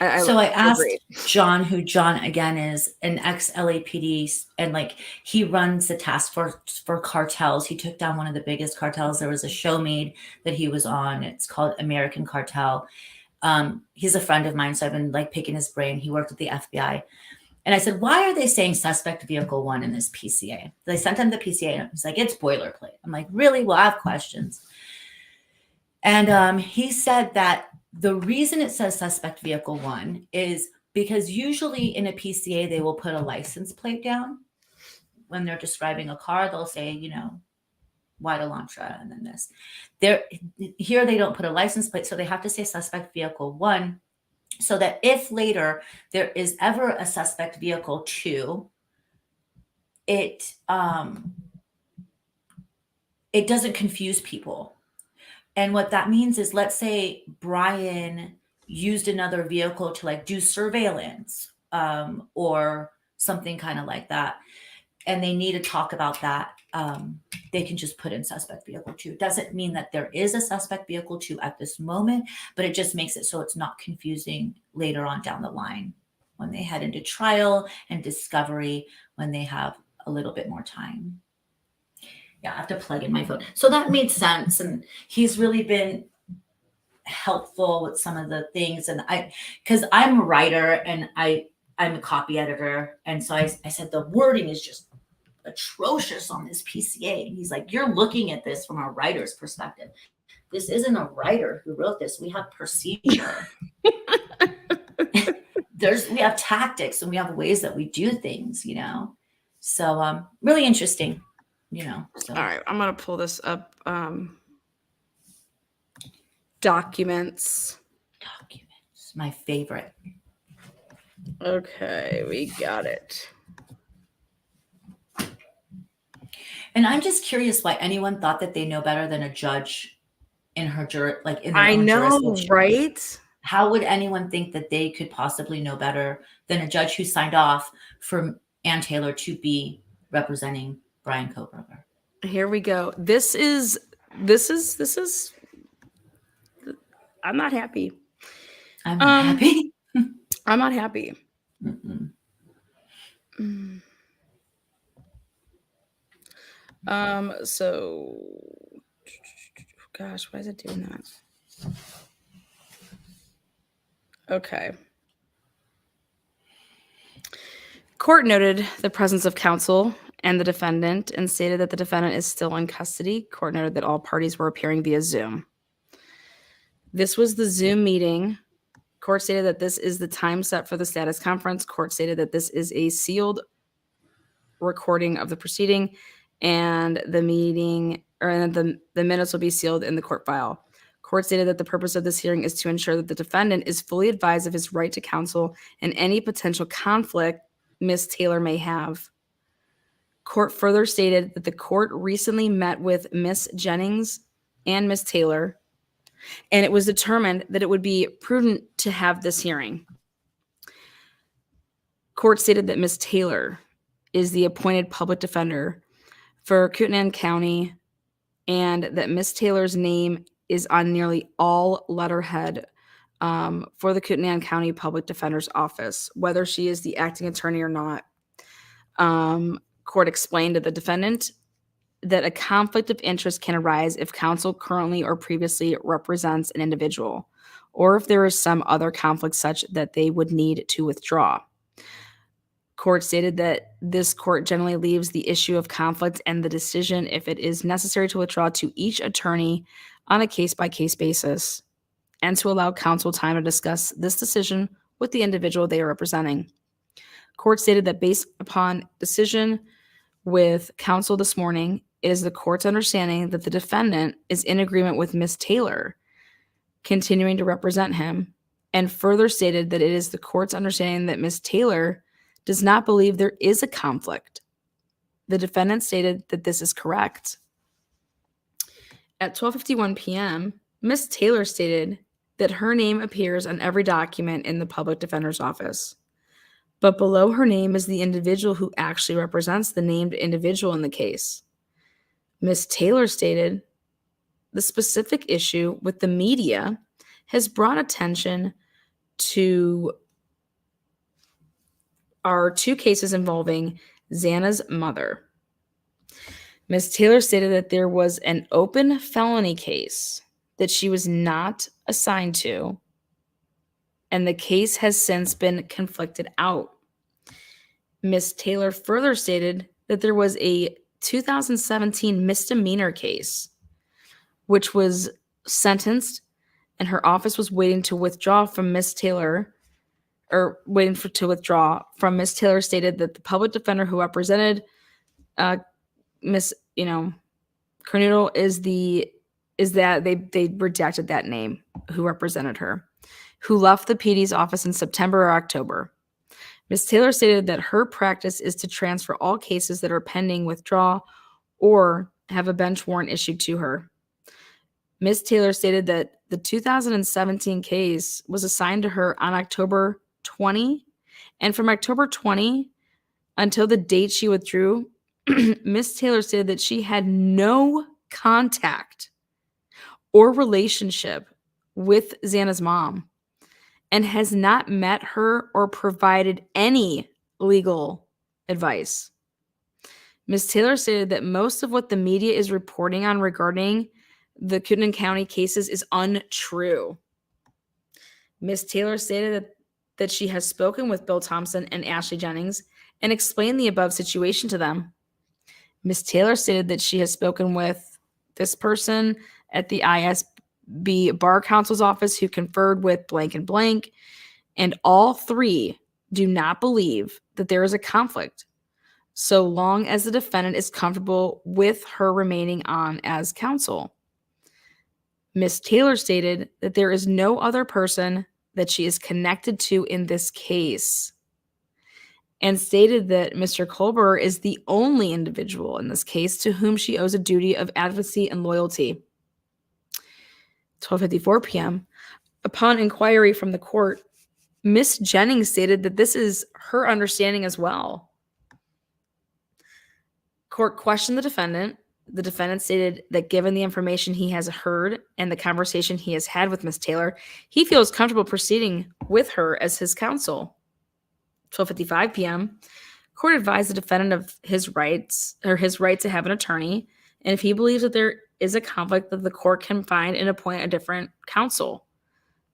I asked John, who John again is an ex-LAPD, and like he runs the task force for cartels. He took down one of the biggest cartels. There was a show made that he was on. It's called American Cartel. He's a friend of mine, so I've been like picking his brain. He worked with the FBI. And I said, why are they saying suspect vehicle 1 in this PCA? They sent him the PCA, and he's like, it's boilerplate. I'm like, really? Well, I have questions. And he said that the reason it says suspect vehicle 1 is because usually in a PCA, they will put a license plate down. When they're describing a car, they'll say, white Elantra, and then this. Here they don't put a license plate, so they have to say suspect vehicle 1, so that if later there is ever a suspect vehicle 2, it doesn't confuse people. And what that means is, let's say Brian used another vehicle to like do surveillance or something kind of like that, and they need to talk about that, they can just put in suspect vehicle 2. Doesn't mean that there is a suspect vehicle 2 at this moment, but it just makes it so it's not confusing later on down the line when they head into trial and discovery, when they have a little bit more time. Yeah, I have to plug in my phone. So that made sense. And he's really been helpful with some of the things. And because I'm a writer and I'm a copy editor. And so I said, the wording is just atrocious on this PCA. And he's like, you're looking at this from a writer's perspective. This isn't a writer who wrote this. We have procedure. We have tactics, and we have ways that we do things, So really interesting, So. All right, I'm gonna pull this up. Documents, my favorite. Okay, we got it. And I'm just curious why anyone thought that they know better than a judge in her in their I own know, jurisdiction. right? how would anyone think that they could possibly know better than a judge who signed off for Ann Taylor to be representing Brian Koberger? Here we go. This is I'm not happy. I'm not happy. I'm not happy. Mm-mm. So gosh, why is it doing that? Okay. Court noted the presence of counsel and the defendant and stated that the defendant is still in custody. Court noted that all parties were appearing via Zoom. This was the Zoom meeting. Court stated that this is the time set for the status conference. Court stated that this is a sealed recording of the proceeding, and the meeting or the minutes will be sealed in the court file. Court stated that the purpose of this hearing is to ensure that the defendant is fully advised of his right to counsel and any potential conflict Ms. Taylor may have. Court further stated that the court recently met with Ms. Jennings and Ms. Taylor, and it was determined that it would be prudent to have this hearing. Court stated that Ms. Taylor is the appointed public defender for Kootenai County and that Ms. Taylor's name is on nearly all letterhead for the Kootenai County Public Defender's Office, whether she is the acting attorney or not. Court explained to the defendant that a conflict of interest can arise if counsel currently or previously represents an individual, or if there is some other conflict such that they would need to withdraw. Court stated that this court generally leaves the issue of conflict and the decision, if it is necessary to withdraw, to each attorney on a case-by-case basis, and to allow counsel time to discuss this decision with the individual they are representing. Court stated that based upon decision with counsel this morning, it is the court's understanding that the defendant is in agreement with Ms. Taylor continuing to represent him, and further stated that it is the court's understanding that Ms. Taylor does not believe there is a conflict. The defendant stated that this is correct. At 12:51 p.m., Ms. Taylor stated that her name appears on every document in the public defender's office, but below her name is the individual who actually represents the named individual in the case. Ms. Taylor stated the specific issue with the media has brought attention to our two cases involving Xana's mother. Ms. Taylor stated that there was an open felony case that she was not assigned to, and the case has since been conflicted out. Ms. Taylor further stated that there was a 2017 misdemeanor case, which was sentenced, and her office was waiting to withdraw from Ms. Taylor, Ms. Taylor stated that the public defender who represented Miss, Cornudo is that they redacted that name, who represented her, who left the PD's office in September or October. Ms. Taylor stated that her practice is to transfer all cases that are pending withdraw or have a bench warrant issued to her. Ms. Taylor stated that the 2017 case was assigned to her on October 20, and from October 20 until the date she withdrew, Ms. Taylor stated that she had no contact or relationship with Xana's mom and has not met her or provided any legal advice. Ms. Taylor stated that most of what the media is reporting on regarding the Kootenai County cases is untrue. Ms. Taylor stated that she has spoken with Bill Thompson and Ashley Jennings and explained the above situation to them. Ms. Taylor stated that she has spoken with this person at the ISB Bar Counsel's office who conferred with blank and blank, and all three do not believe that there is a conflict, so long as the defendant is comfortable with her remaining on as counsel. Ms. Taylor stated that there is no other person that she is connected to in this case, and stated that Mr. Koberger is the only individual in this case to whom she owes a duty of advocacy and loyalty. 12:54 p.m. Upon inquiry from the court, Miss Jennings stated that this is her understanding as well. Court questioned the defendant. The defendant stated that given the information he has heard and the conversation he has had with Miss Taylor, he feels comfortable proceeding with her as his counsel. 12:55 p.m. Court advised the defendant of his rights or his right to have an attorney, and if he believes that there is a conflict, that the court can find and appoint a different counsel.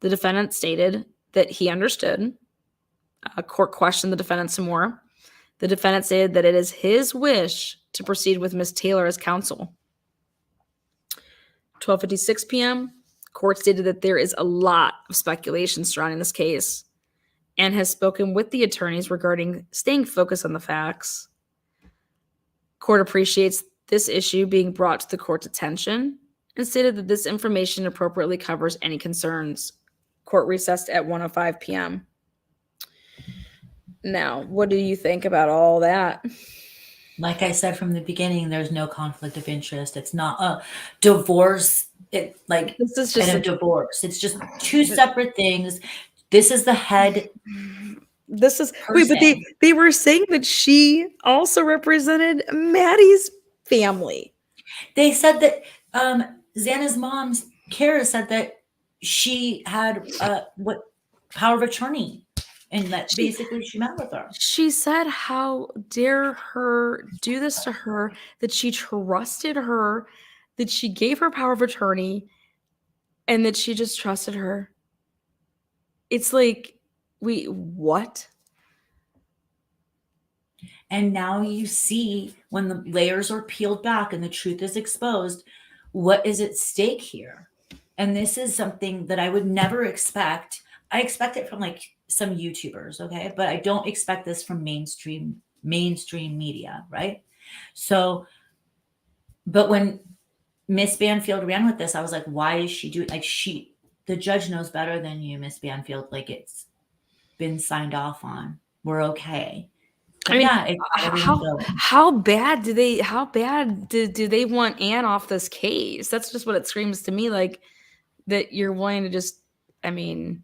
The defendant stated that he understood. Court questioned the defendant some more. The defendant stated that it is his wish to proceed with Miss Taylor as counsel. 12:56 p.m. Court stated that there is a lot of speculation surrounding this case and has spoken with the attorneys regarding staying focused on the facts. Court appreciates this issue being brought to the court's attention and stated that this information appropriately covers any concerns. Court recessed at 1:05 p.m. Now, what do you think about all that? Like I said from the beginning, there's no conflict of interest. It's not a divorce. This is just a divorce. It's just two separate things. This is the head. This is person. Wait, but they were saying that she also represented Maddie's family. They said that Xana's mom, Kara, said that she had power of attorney. And that basically she met with her. She said, how dare her do this to her, that she trusted her, that she gave her power of attorney, and that she just trusted her. It's like, what? And now you see, when the layers are peeled back and the truth is exposed, what is at stake here? And this is something that I would never expect. I expect it from like some YouTubers, okay? But I don't expect this from mainstream media, right? So, but when Miss Banfield ran with this, I was like, why is she doing, the judge knows better than you, Miss Banfield. Like, it's been signed off on. We're okay. But I mean, how bad do they want Anne off this case? That's just what it screams to me, like, that you're wanting to just, I mean,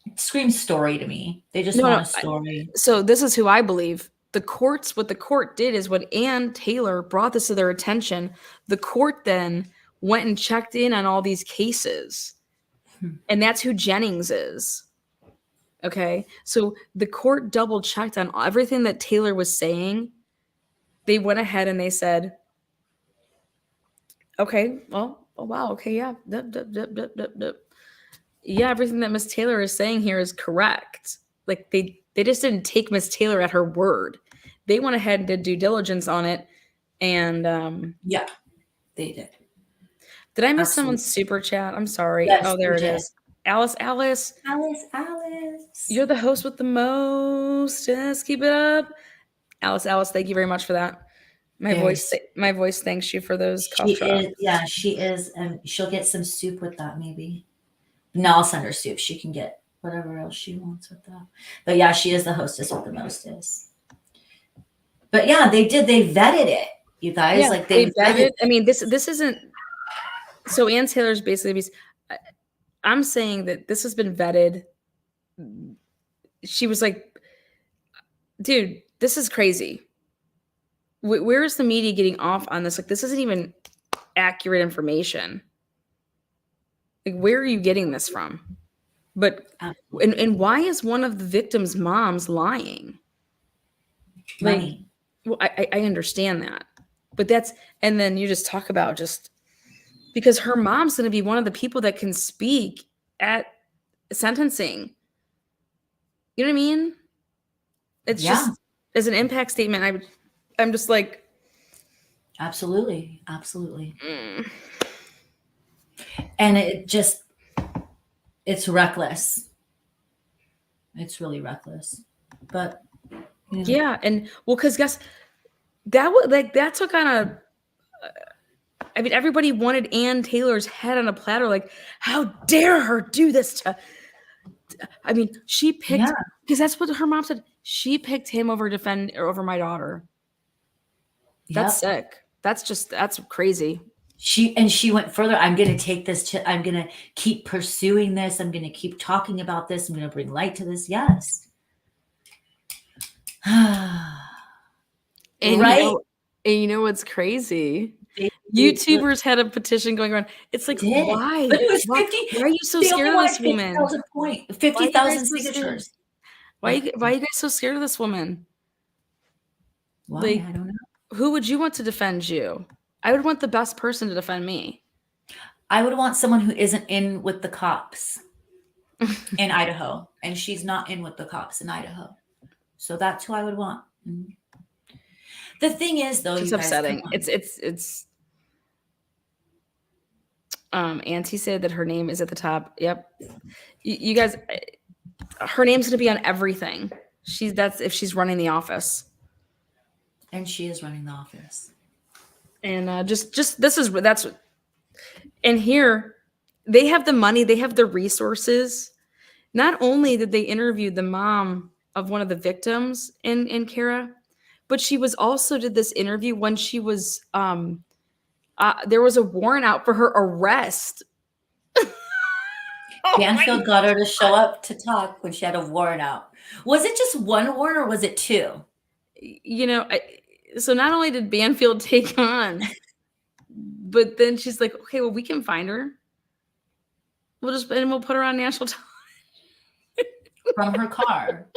it screams story to me. They just want a story. So this is who I believe. What the court did is when Ann Taylor brought this to their attention, the court then went and checked in on all these cases. And that's who Jennings is. Okay. So the court double checked on everything that Taylor was saying. They went ahead and they said, okay, well, oh, wow. Okay. Yeah. Yeah, everything that Miss Taylor is saying here is correct. Like they just didn't take Miss Taylor at her word. They went ahead and did due diligence on it. And yeah, they did. Did I miss someone's super chat? I'm sorry. Yes, oh, there it is. Alice. You're the host with the most. Just keep it up. Alice, thank you very much for that. My voice thanks you for those cough drops. She is. And she'll get some soup with that, maybe. No, I'll send her soup. She can get whatever else she wants with that. But yeah, she is the hostess with the mostest. But yeah, they vetted it, you guys. Yeah, like they vetted it. I mean, this isn't. So Ann Taylor's basically. I'm saying that this has been vetted. She was like, dude, this is crazy. Where is the media getting off on this? Like, this isn't even accurate information. Like, where are you getting this from? But and why is one of the victims' moms lying? Money. Well, I understand that, but and then you just talk about just because her mom's going to be one of the people that can speak at sentencing. You know what I mean? It's just as an impact statement. I'm just like, absolutely. And it's reckless. It's really reckless. But yeah, and well, because guess that took on a. I mean, everybody wanted Ann Taylor's head on a platter. Like, how dare her do this to? I mean, she picked because that's what her mom said. She picked him over my daughter. That's sick. That's crazy. She went further. I'm going to take this to, I'm going to keep pursuing this. I'm going to keep talking about this. I'm going to bring light to this. Yes. And Right? you know what's crazy? They YouTubers had a petition going around. It's like, did. why? But it was Why, 50. why are you so They scared only of this wanted woman? 50,000 Why are you 50,000 guys so scared? signatures. Why are you guys so scared of this woman? Why? Like, I don't know. who would you want to defend you? I would want the best person to defend me. I would want someone who isn't in with the cops in Idaho, and she's not in with the cops in Idaho. So that's who I would want. The thing is, though, It's you guys, upsetting. come on. It's Auntie said that her name is at the top. Yep. You guys, her name's gonna be on everything. That's if she's running the office. And she is running the office. And and here they have the money, they have the resources. Not only did they interview the mom of one of the victims in Kara, but she was also did this interview when she was there was a warrant out for her arrest. Banfield got her to show up to talk when she had a warrant out. Was it just one warrant or was it two? You know, so not only did Banfield take on, but then she's like, okay, well, we can find her. We'll put her on national television. From her car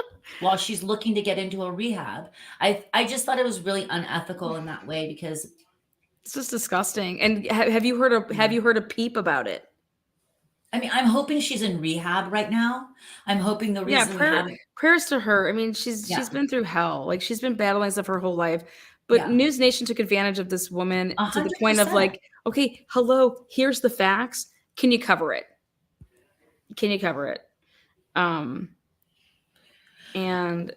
while she's looking to get into a rehab. I just thought it was really unethical in that way because It's just disgusting. And have you heard a peep about it? I mean, I'm hoping she's in rehab right now. I'm hoping the reason we haven't. Prayers to her. I mean, she's been through hell. Like she's been battling stuff her whole life. But News Nation took advantage of this woman to the point of like, okay, hello, here's the facts. Can you cover it? Can you cover it? And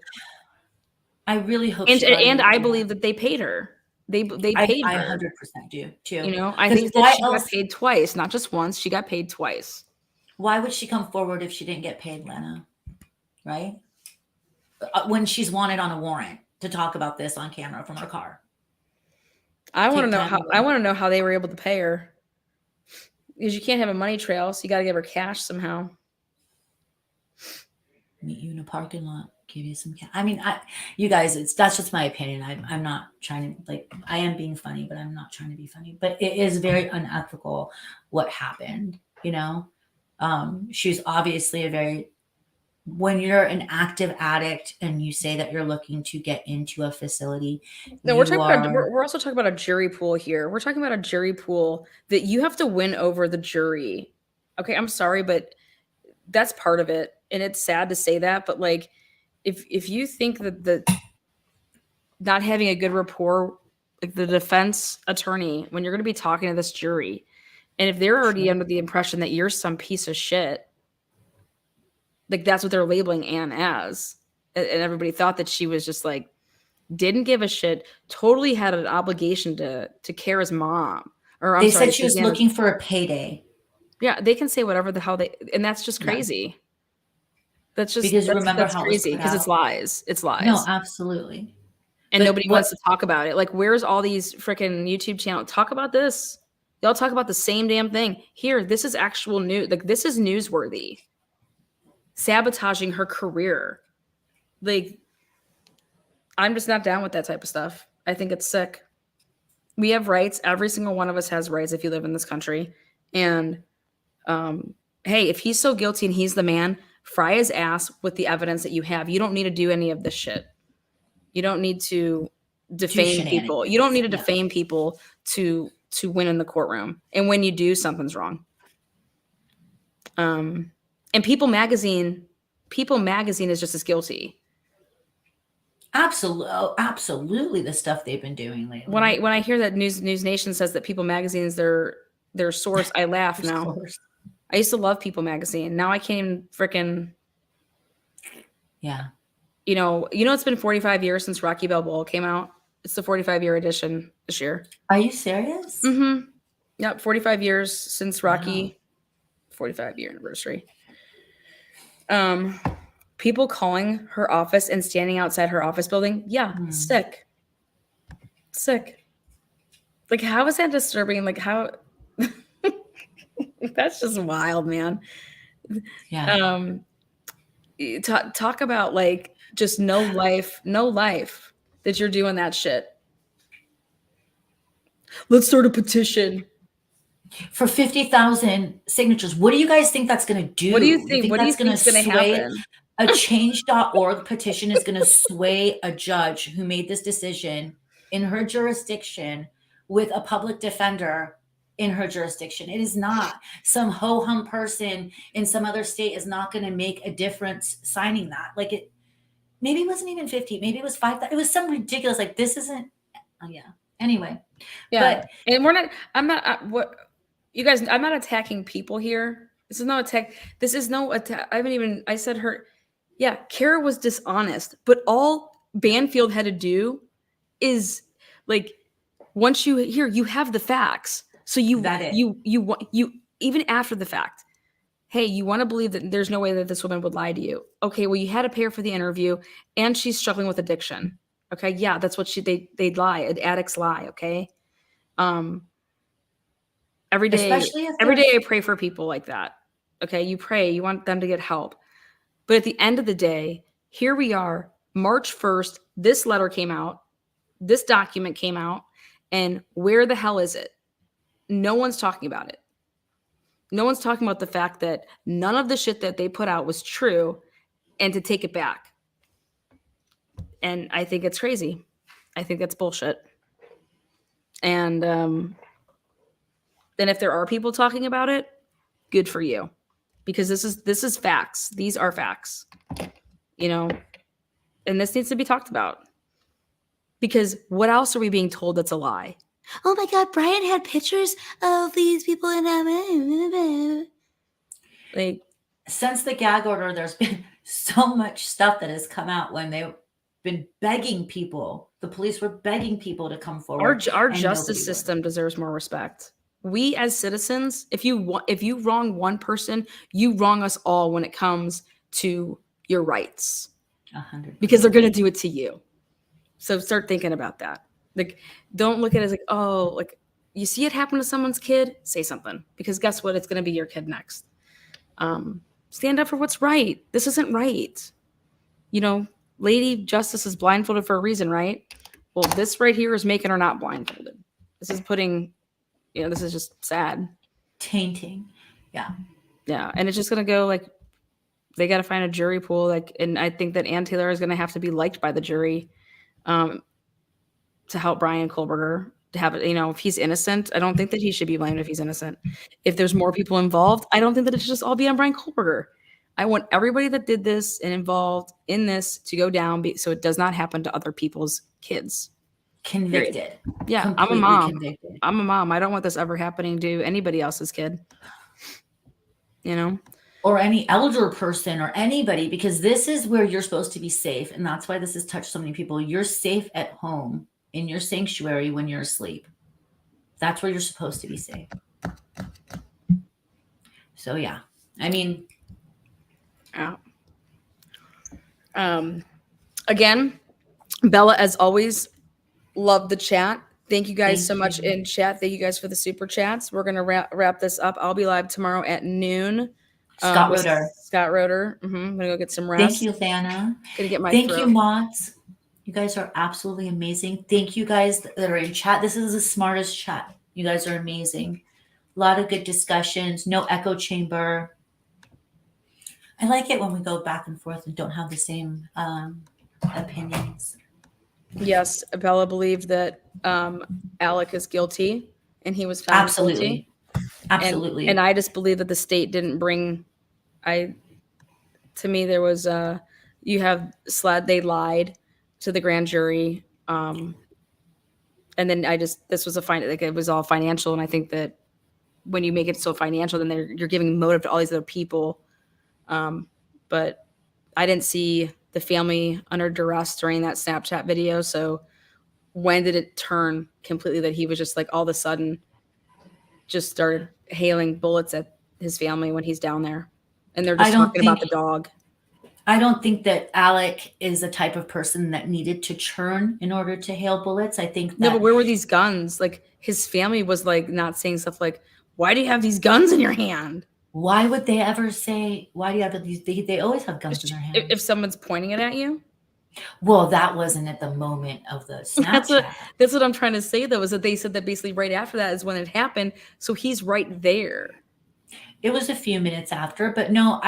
I really hope. And I believe that they paid her. They paid her. I 100% do too. You know, I think that she got paid twice, not just once. She got paid twice. Why would she come forward if she didn't get paid, Lena? Right? When she's wanted on a warrant to talk about this on camera from her car. I want to know how they were able to pay her. Because you can't have a money trail, so you got to give her cash somehow. Meet you in a parking lot, give you some cash. I mean, you guys, that's just my opinion. I'm not trying to I am being funny, but I'm not trying to be funny. But it is very unethical what happened. You know, she's obviously when you're an active addict and you say that you're looking to get into a facility. No, we're also talking about a jury pool here. We're talking about a jury pool that you have to win over the jury. Okay, I'm sorry, but that's part of it. And it's sad to say that, but like, if you think that the not having a good rapport, like the defense attorney, when you're going to be talking to this jury, and if they're already under the impression that you're some piece of shit, like that's what they're labeling Anne as, and everybody thought that she was just like didn't give a shit, totally had an obligation to Kara's mom. Or they said she was looking for a payday. Yeah, they can say whatever the hell and that's just crazy. Yeah. That's just because remember how crazy because it's lies. It's lies. No, absolutely. And nobody wants to talk about it. Like, where's all these freaking YouTube channels? Talk about this. Y'all talk about the same damn thing. Here, this is actual news. Like, this is newsworthy. Sabotaging her career. Like, I'm just not down with that type of stuff. I think it's sick. We have rights. Every single one of us has rights if you live in this country. And hey, if he's so guilty and he's the man, fry his ass with the evidence that you have. You don't need to do any of this shit. You don't need to defame people. You don't need to defame people to win in the courtroom. And when you do, something's wrong. And People Magazine is just as guilty. Absolutely, the stuff they've been doing lately. When I hear that News Nation says that People Magazine is their source, I laugh now. I used to love People Magazine. Now I can't even freaking. Yeah. You know, it's been 45 years since Rocky Balboa came out. It's the 45-year edition this year. Are you serious? Mm-hmm. Yep, 45 years since Rocky. 45-year anniversary. People calling her office and standing outside her office building. Yeah, sick. Like, how is that disturbing? Like, how? That's just wild, man. Yeah. Talk about like just no life that you're doing that shit. Let's start a petition. For 50,000 signatures. What do you guys think that's going to do? What do you think? What do you that's going think's to going to sway? happen? A change.org petition is going to sway a judge who made this decision in her jurisdiction with a public defender in her jurisdiction. It is not. Some ho-hum person in some other state is not going to make a difference signing that. Like, it maybe it wasn't even 50, maybe it was 5,000. It was some ridiculous, like, this isn't, oh yeah. Anyway. Yeah. But And I'm not you guys, I'm not attacking people here. This is no attack. This is no attack. I said her. Yeah, Kara was dishonest, but all Banfield had to do is like, once you have the facts. So you even after the fact, hey, you want to believe that there's no way that this woman would lie to you. Okay, well, you had to pay her for the interview, and she's struggling with addiction. Okay, yeah, that's what they'd lie. Addicts lie. Okay, every day I pray for people like that. Okay, you pray, you want them to get help, but at the end of the day, here we are, March 1st. This letter came out, this document came out, and where the hell is it? No one's talking about it. No one's talking about the fact that none of the shit that they put out was true and to take it back. And I think it's crazy. I think that's bullshit. And then if there are people talking about it, good for you. Because this is facts. These are facts. You know, and this needs to be talked about. Because what else are we being told that's a lie? Oh my God, Brian had pictures of these people in like, since the gag order, there's been so much stuff that has come out when they've been begging people. The police were begging people to come forward. Our justice system deserves more respect. We as citizens, if you wrong one person, you wrong us all when it comes to your rights. 100%. Because they're going to do it to you. So start thinking about that. Like, don't look at it as like, oh, like, you see it happen to someone's kid, say something. Because guess what? It's going to be your kid next. Stand up for what's right. This isn't right. You know, Lady Justice is blindfolded for a reason, right? Well, this right here is making her not blindfolded. This is putting, this is just sad. Tainting. Yeah. Yeah. And it's just going to go like, they got to find a jury pool. Like, and I think that Ann Taylor is going to have to be liked by the jury to help Brian Kohlberger to have it. If he's innocent, I don't think that he should be blamed if he's innocent. If there's more people involved, I don't think that it should just all be on Brian Kohlberger. I want everybody that did this and involved in this to go down so it does not happen to other people's kids. Convicted. Period. Yeah, Completely I'm a mom. Convicted. I'm a mom. I don't want this ever happening to anybody else's kid. Or any elder person or anybody, because this is where you're supposed to be safe. And that's why this has touched so many people. You're safe at home in your sanctuary when you're asleep. That's where you're supposed to be safe. So, yeah. I mean. Yeah. Again, Bella, as always, love the chat. Thank you guys so much in chat. Thank you guys for the super chats. We're going to wrap this up. I'll be live tomorrow at noon. Scott Roeder. I'm going to go get some rest. Thank you, Vanna. Gonna get my Thank throat. you, mods. You guys are absolutely amazing. Thank you guys that are in chat. This is the smartest chat. You guys are amazing. A lot of good discussions. No echo chamber. I like it when we go back and forth and don't have the same opinions. Yes, Bella believed that Alec is guilty, and he was found guilty. Absolutely. And I just believe that the state didn't bring. To me, there was they lied to the grand jury, and then this was it was all financial, and I think that when you make it so financial, then you're giving motive to all these other people. But I didn't see the family under duress during that Snapchat video. So when did it turn completely that he was just like all of a sudden just started hailing bullets at his family when he's down there? And they're just talking about the dog. I don't think that Alec is the type of person that needed to churn in order to hail bullets. I think No, that but where were these guns? Like his family was like not saying stuff like, "Why do you have these guns in your hand?" why would they ever say, why do you have these? They always have guns in their If hands. someone's pointing it at you, Well, that wasn't at the moment of the that's what Snapchat. that's what I'm trying to say though. Is that they said that basically right after that is when it happened. So he's right there. It was a few minutes after, but no,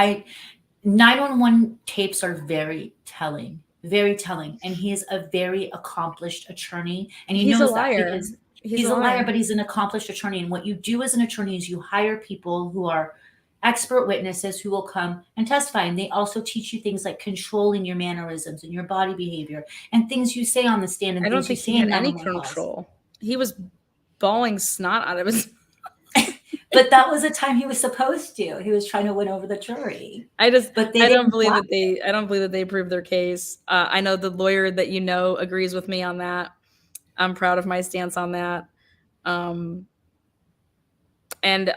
911 tapes are very telling, and he is a very accomplished attorney, and he He's a knows that liar. because he's a liar, but he's an accomplished attorney. And what you do as an attorney is you hire people who are expert witnesses who will come and testify, and they also teach you things like controlling your mannerisms and your body behavior and things you say on the stand and I don't things you think say he had in any 911 calls. control. He was bawling snot out of his. But that was the time he was supposed to. He was trying to win over the jury. But they I don't didn't believe block that I don't believe that they proved their case. I know the lawyer that you know agrees with me on that. I'm proud of my stance on that. And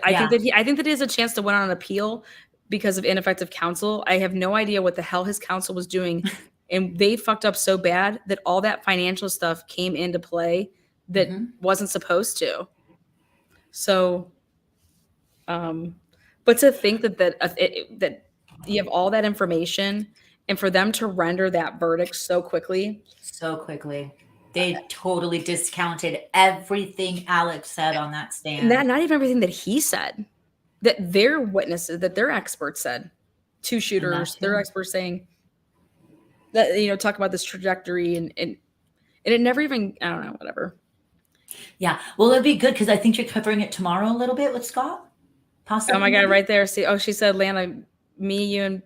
I Yeah. think that he has a chance to win on an appeal because of ineffective counsel. I have no idea what the hell his counsel was doing, and they fucked up so bad that all that financial stuff came into play that wasn't supposed to. So, but to think that you have all that information, and for them to render that verdict so quickly, they totally discounted everything Alex said on that stand. and not even everything that he said, that their witnesses, that their experts said, two shooters, their experts saying that, talk about this trajectory and it never even, I don't know, whatever. Yeah. Well, it'd be good because I think you're covering it tomorrow a little bit with Scott. Possibly. Oh my God, right there. See, she said, Lana, me, you,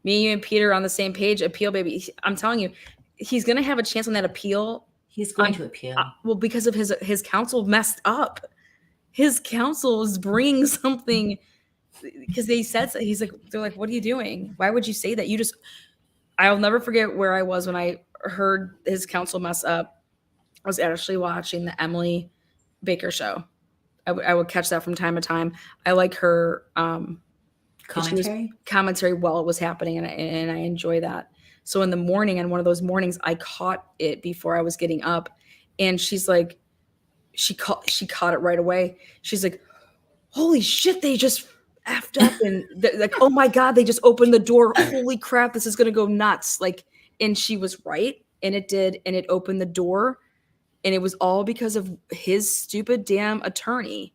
and Peter on the same page. Appeal, baby. I'm telling you, he's gonna have a chance on that appeal. He's going to appeal. Well, because of his counsel messed up. His counsel is bringing something because they said so. They're like, what are you doing? Why would you say that? I'll never forget where I was when I heard his counsel mess up. I was actually watching the Emily Baker show. I would catch that from time to time. I like her commentary while it was happening, and I enjoy that. So in the morning, on one of those mornings, I caught it before I was getting up, and she's like, she caught it right away. She's like, holy shit, they just effed up, and like, oh my God, they just opened the door. Holy crap, this is gonna go nuts. Like, and she was right, and it did, and it opened the door. And it was all because of his stupid damn attorney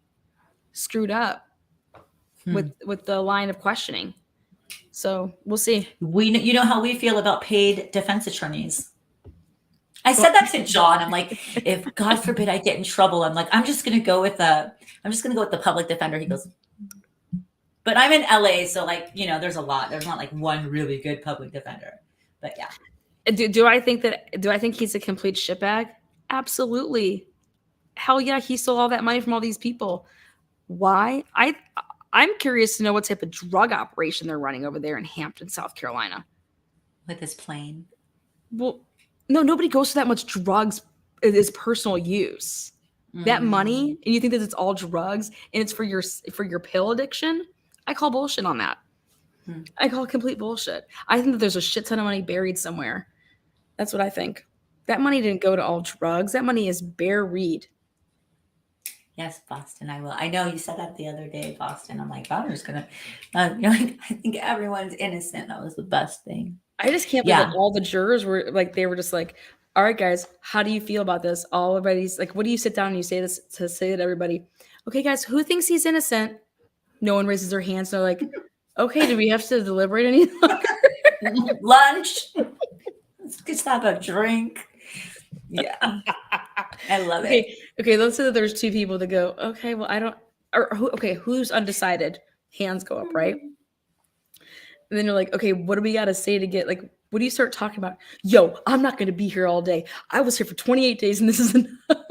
screwed up with the line of questioning. So we'll see. You know how we feel about paid defense attorneys. I said that to John. I'm like, if God forbid I get in trouble, I'm like, I'm just gonna go with the public defender. He goes, but I'm in LA, so like, there's a lot. There's not like one really good public defender. But yeah. Do I think he's a complete shitbag? Absolutely. Hell yeah, he stole all that money from all these people. Why? I'm curious to know what type of drug operation they're running over there in Hampton, South Carolina. With his plane. Well, no, nobody goes to that much drugs as personal use. That money, and you think that it's all drugs and it's for your pill addiction? I call bullshit on that. I call complete bullshit. I think that there's a shit ton of money buried somewhere. That's what I think. That money didn't go to all drugs. That money is buried. Yes, Boston, I will. I know you said that the other day, Boston. I'm like, I'm just going to, I think everyone's innocent. That was the best thing. I just can't believe that all the jurors were like, they were just like, all right, guys, how do you feel about this? Everybody's like, what do you sit down and you say this to say to everybody? Okay, guys, who thinks he's innocent? No one raises their hands. They're like, okay, do we have to deliberate any longer? Lunch. Let's just have a drink. Yeah. I love it. Okay, let's say that there's two people that go, okay, well, I don't, who's undecided? Hands go up, right? And then you're like, okay, what do we got to say to get, like, what do you start talking about? Yo, I'm not going to be here all day. I was here for 28 days and this is enough.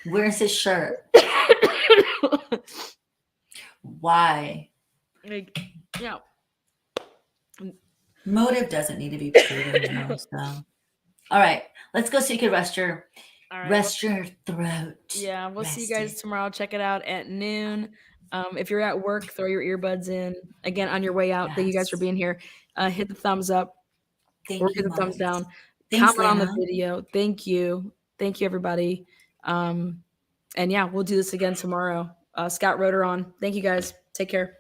Where's his shirt? Why? Like, yeah. Motive doesn't need to be proven. So. All right, let's go so you can rest your throat. Yeah, we'll see you guys tomorrow. Check it out at noon. If you're at work, throw your earbuds in. Again, on your way out, thank you guys for being here. hit the thumbs up Thank or you, hit the thumbs Mom. down. Thanks, Comment on the Lana. video. Thank you. Thank you, everybody. And yeah, we'll do this again tomorrow. Scott Roder on. Thank you, guys. Take care.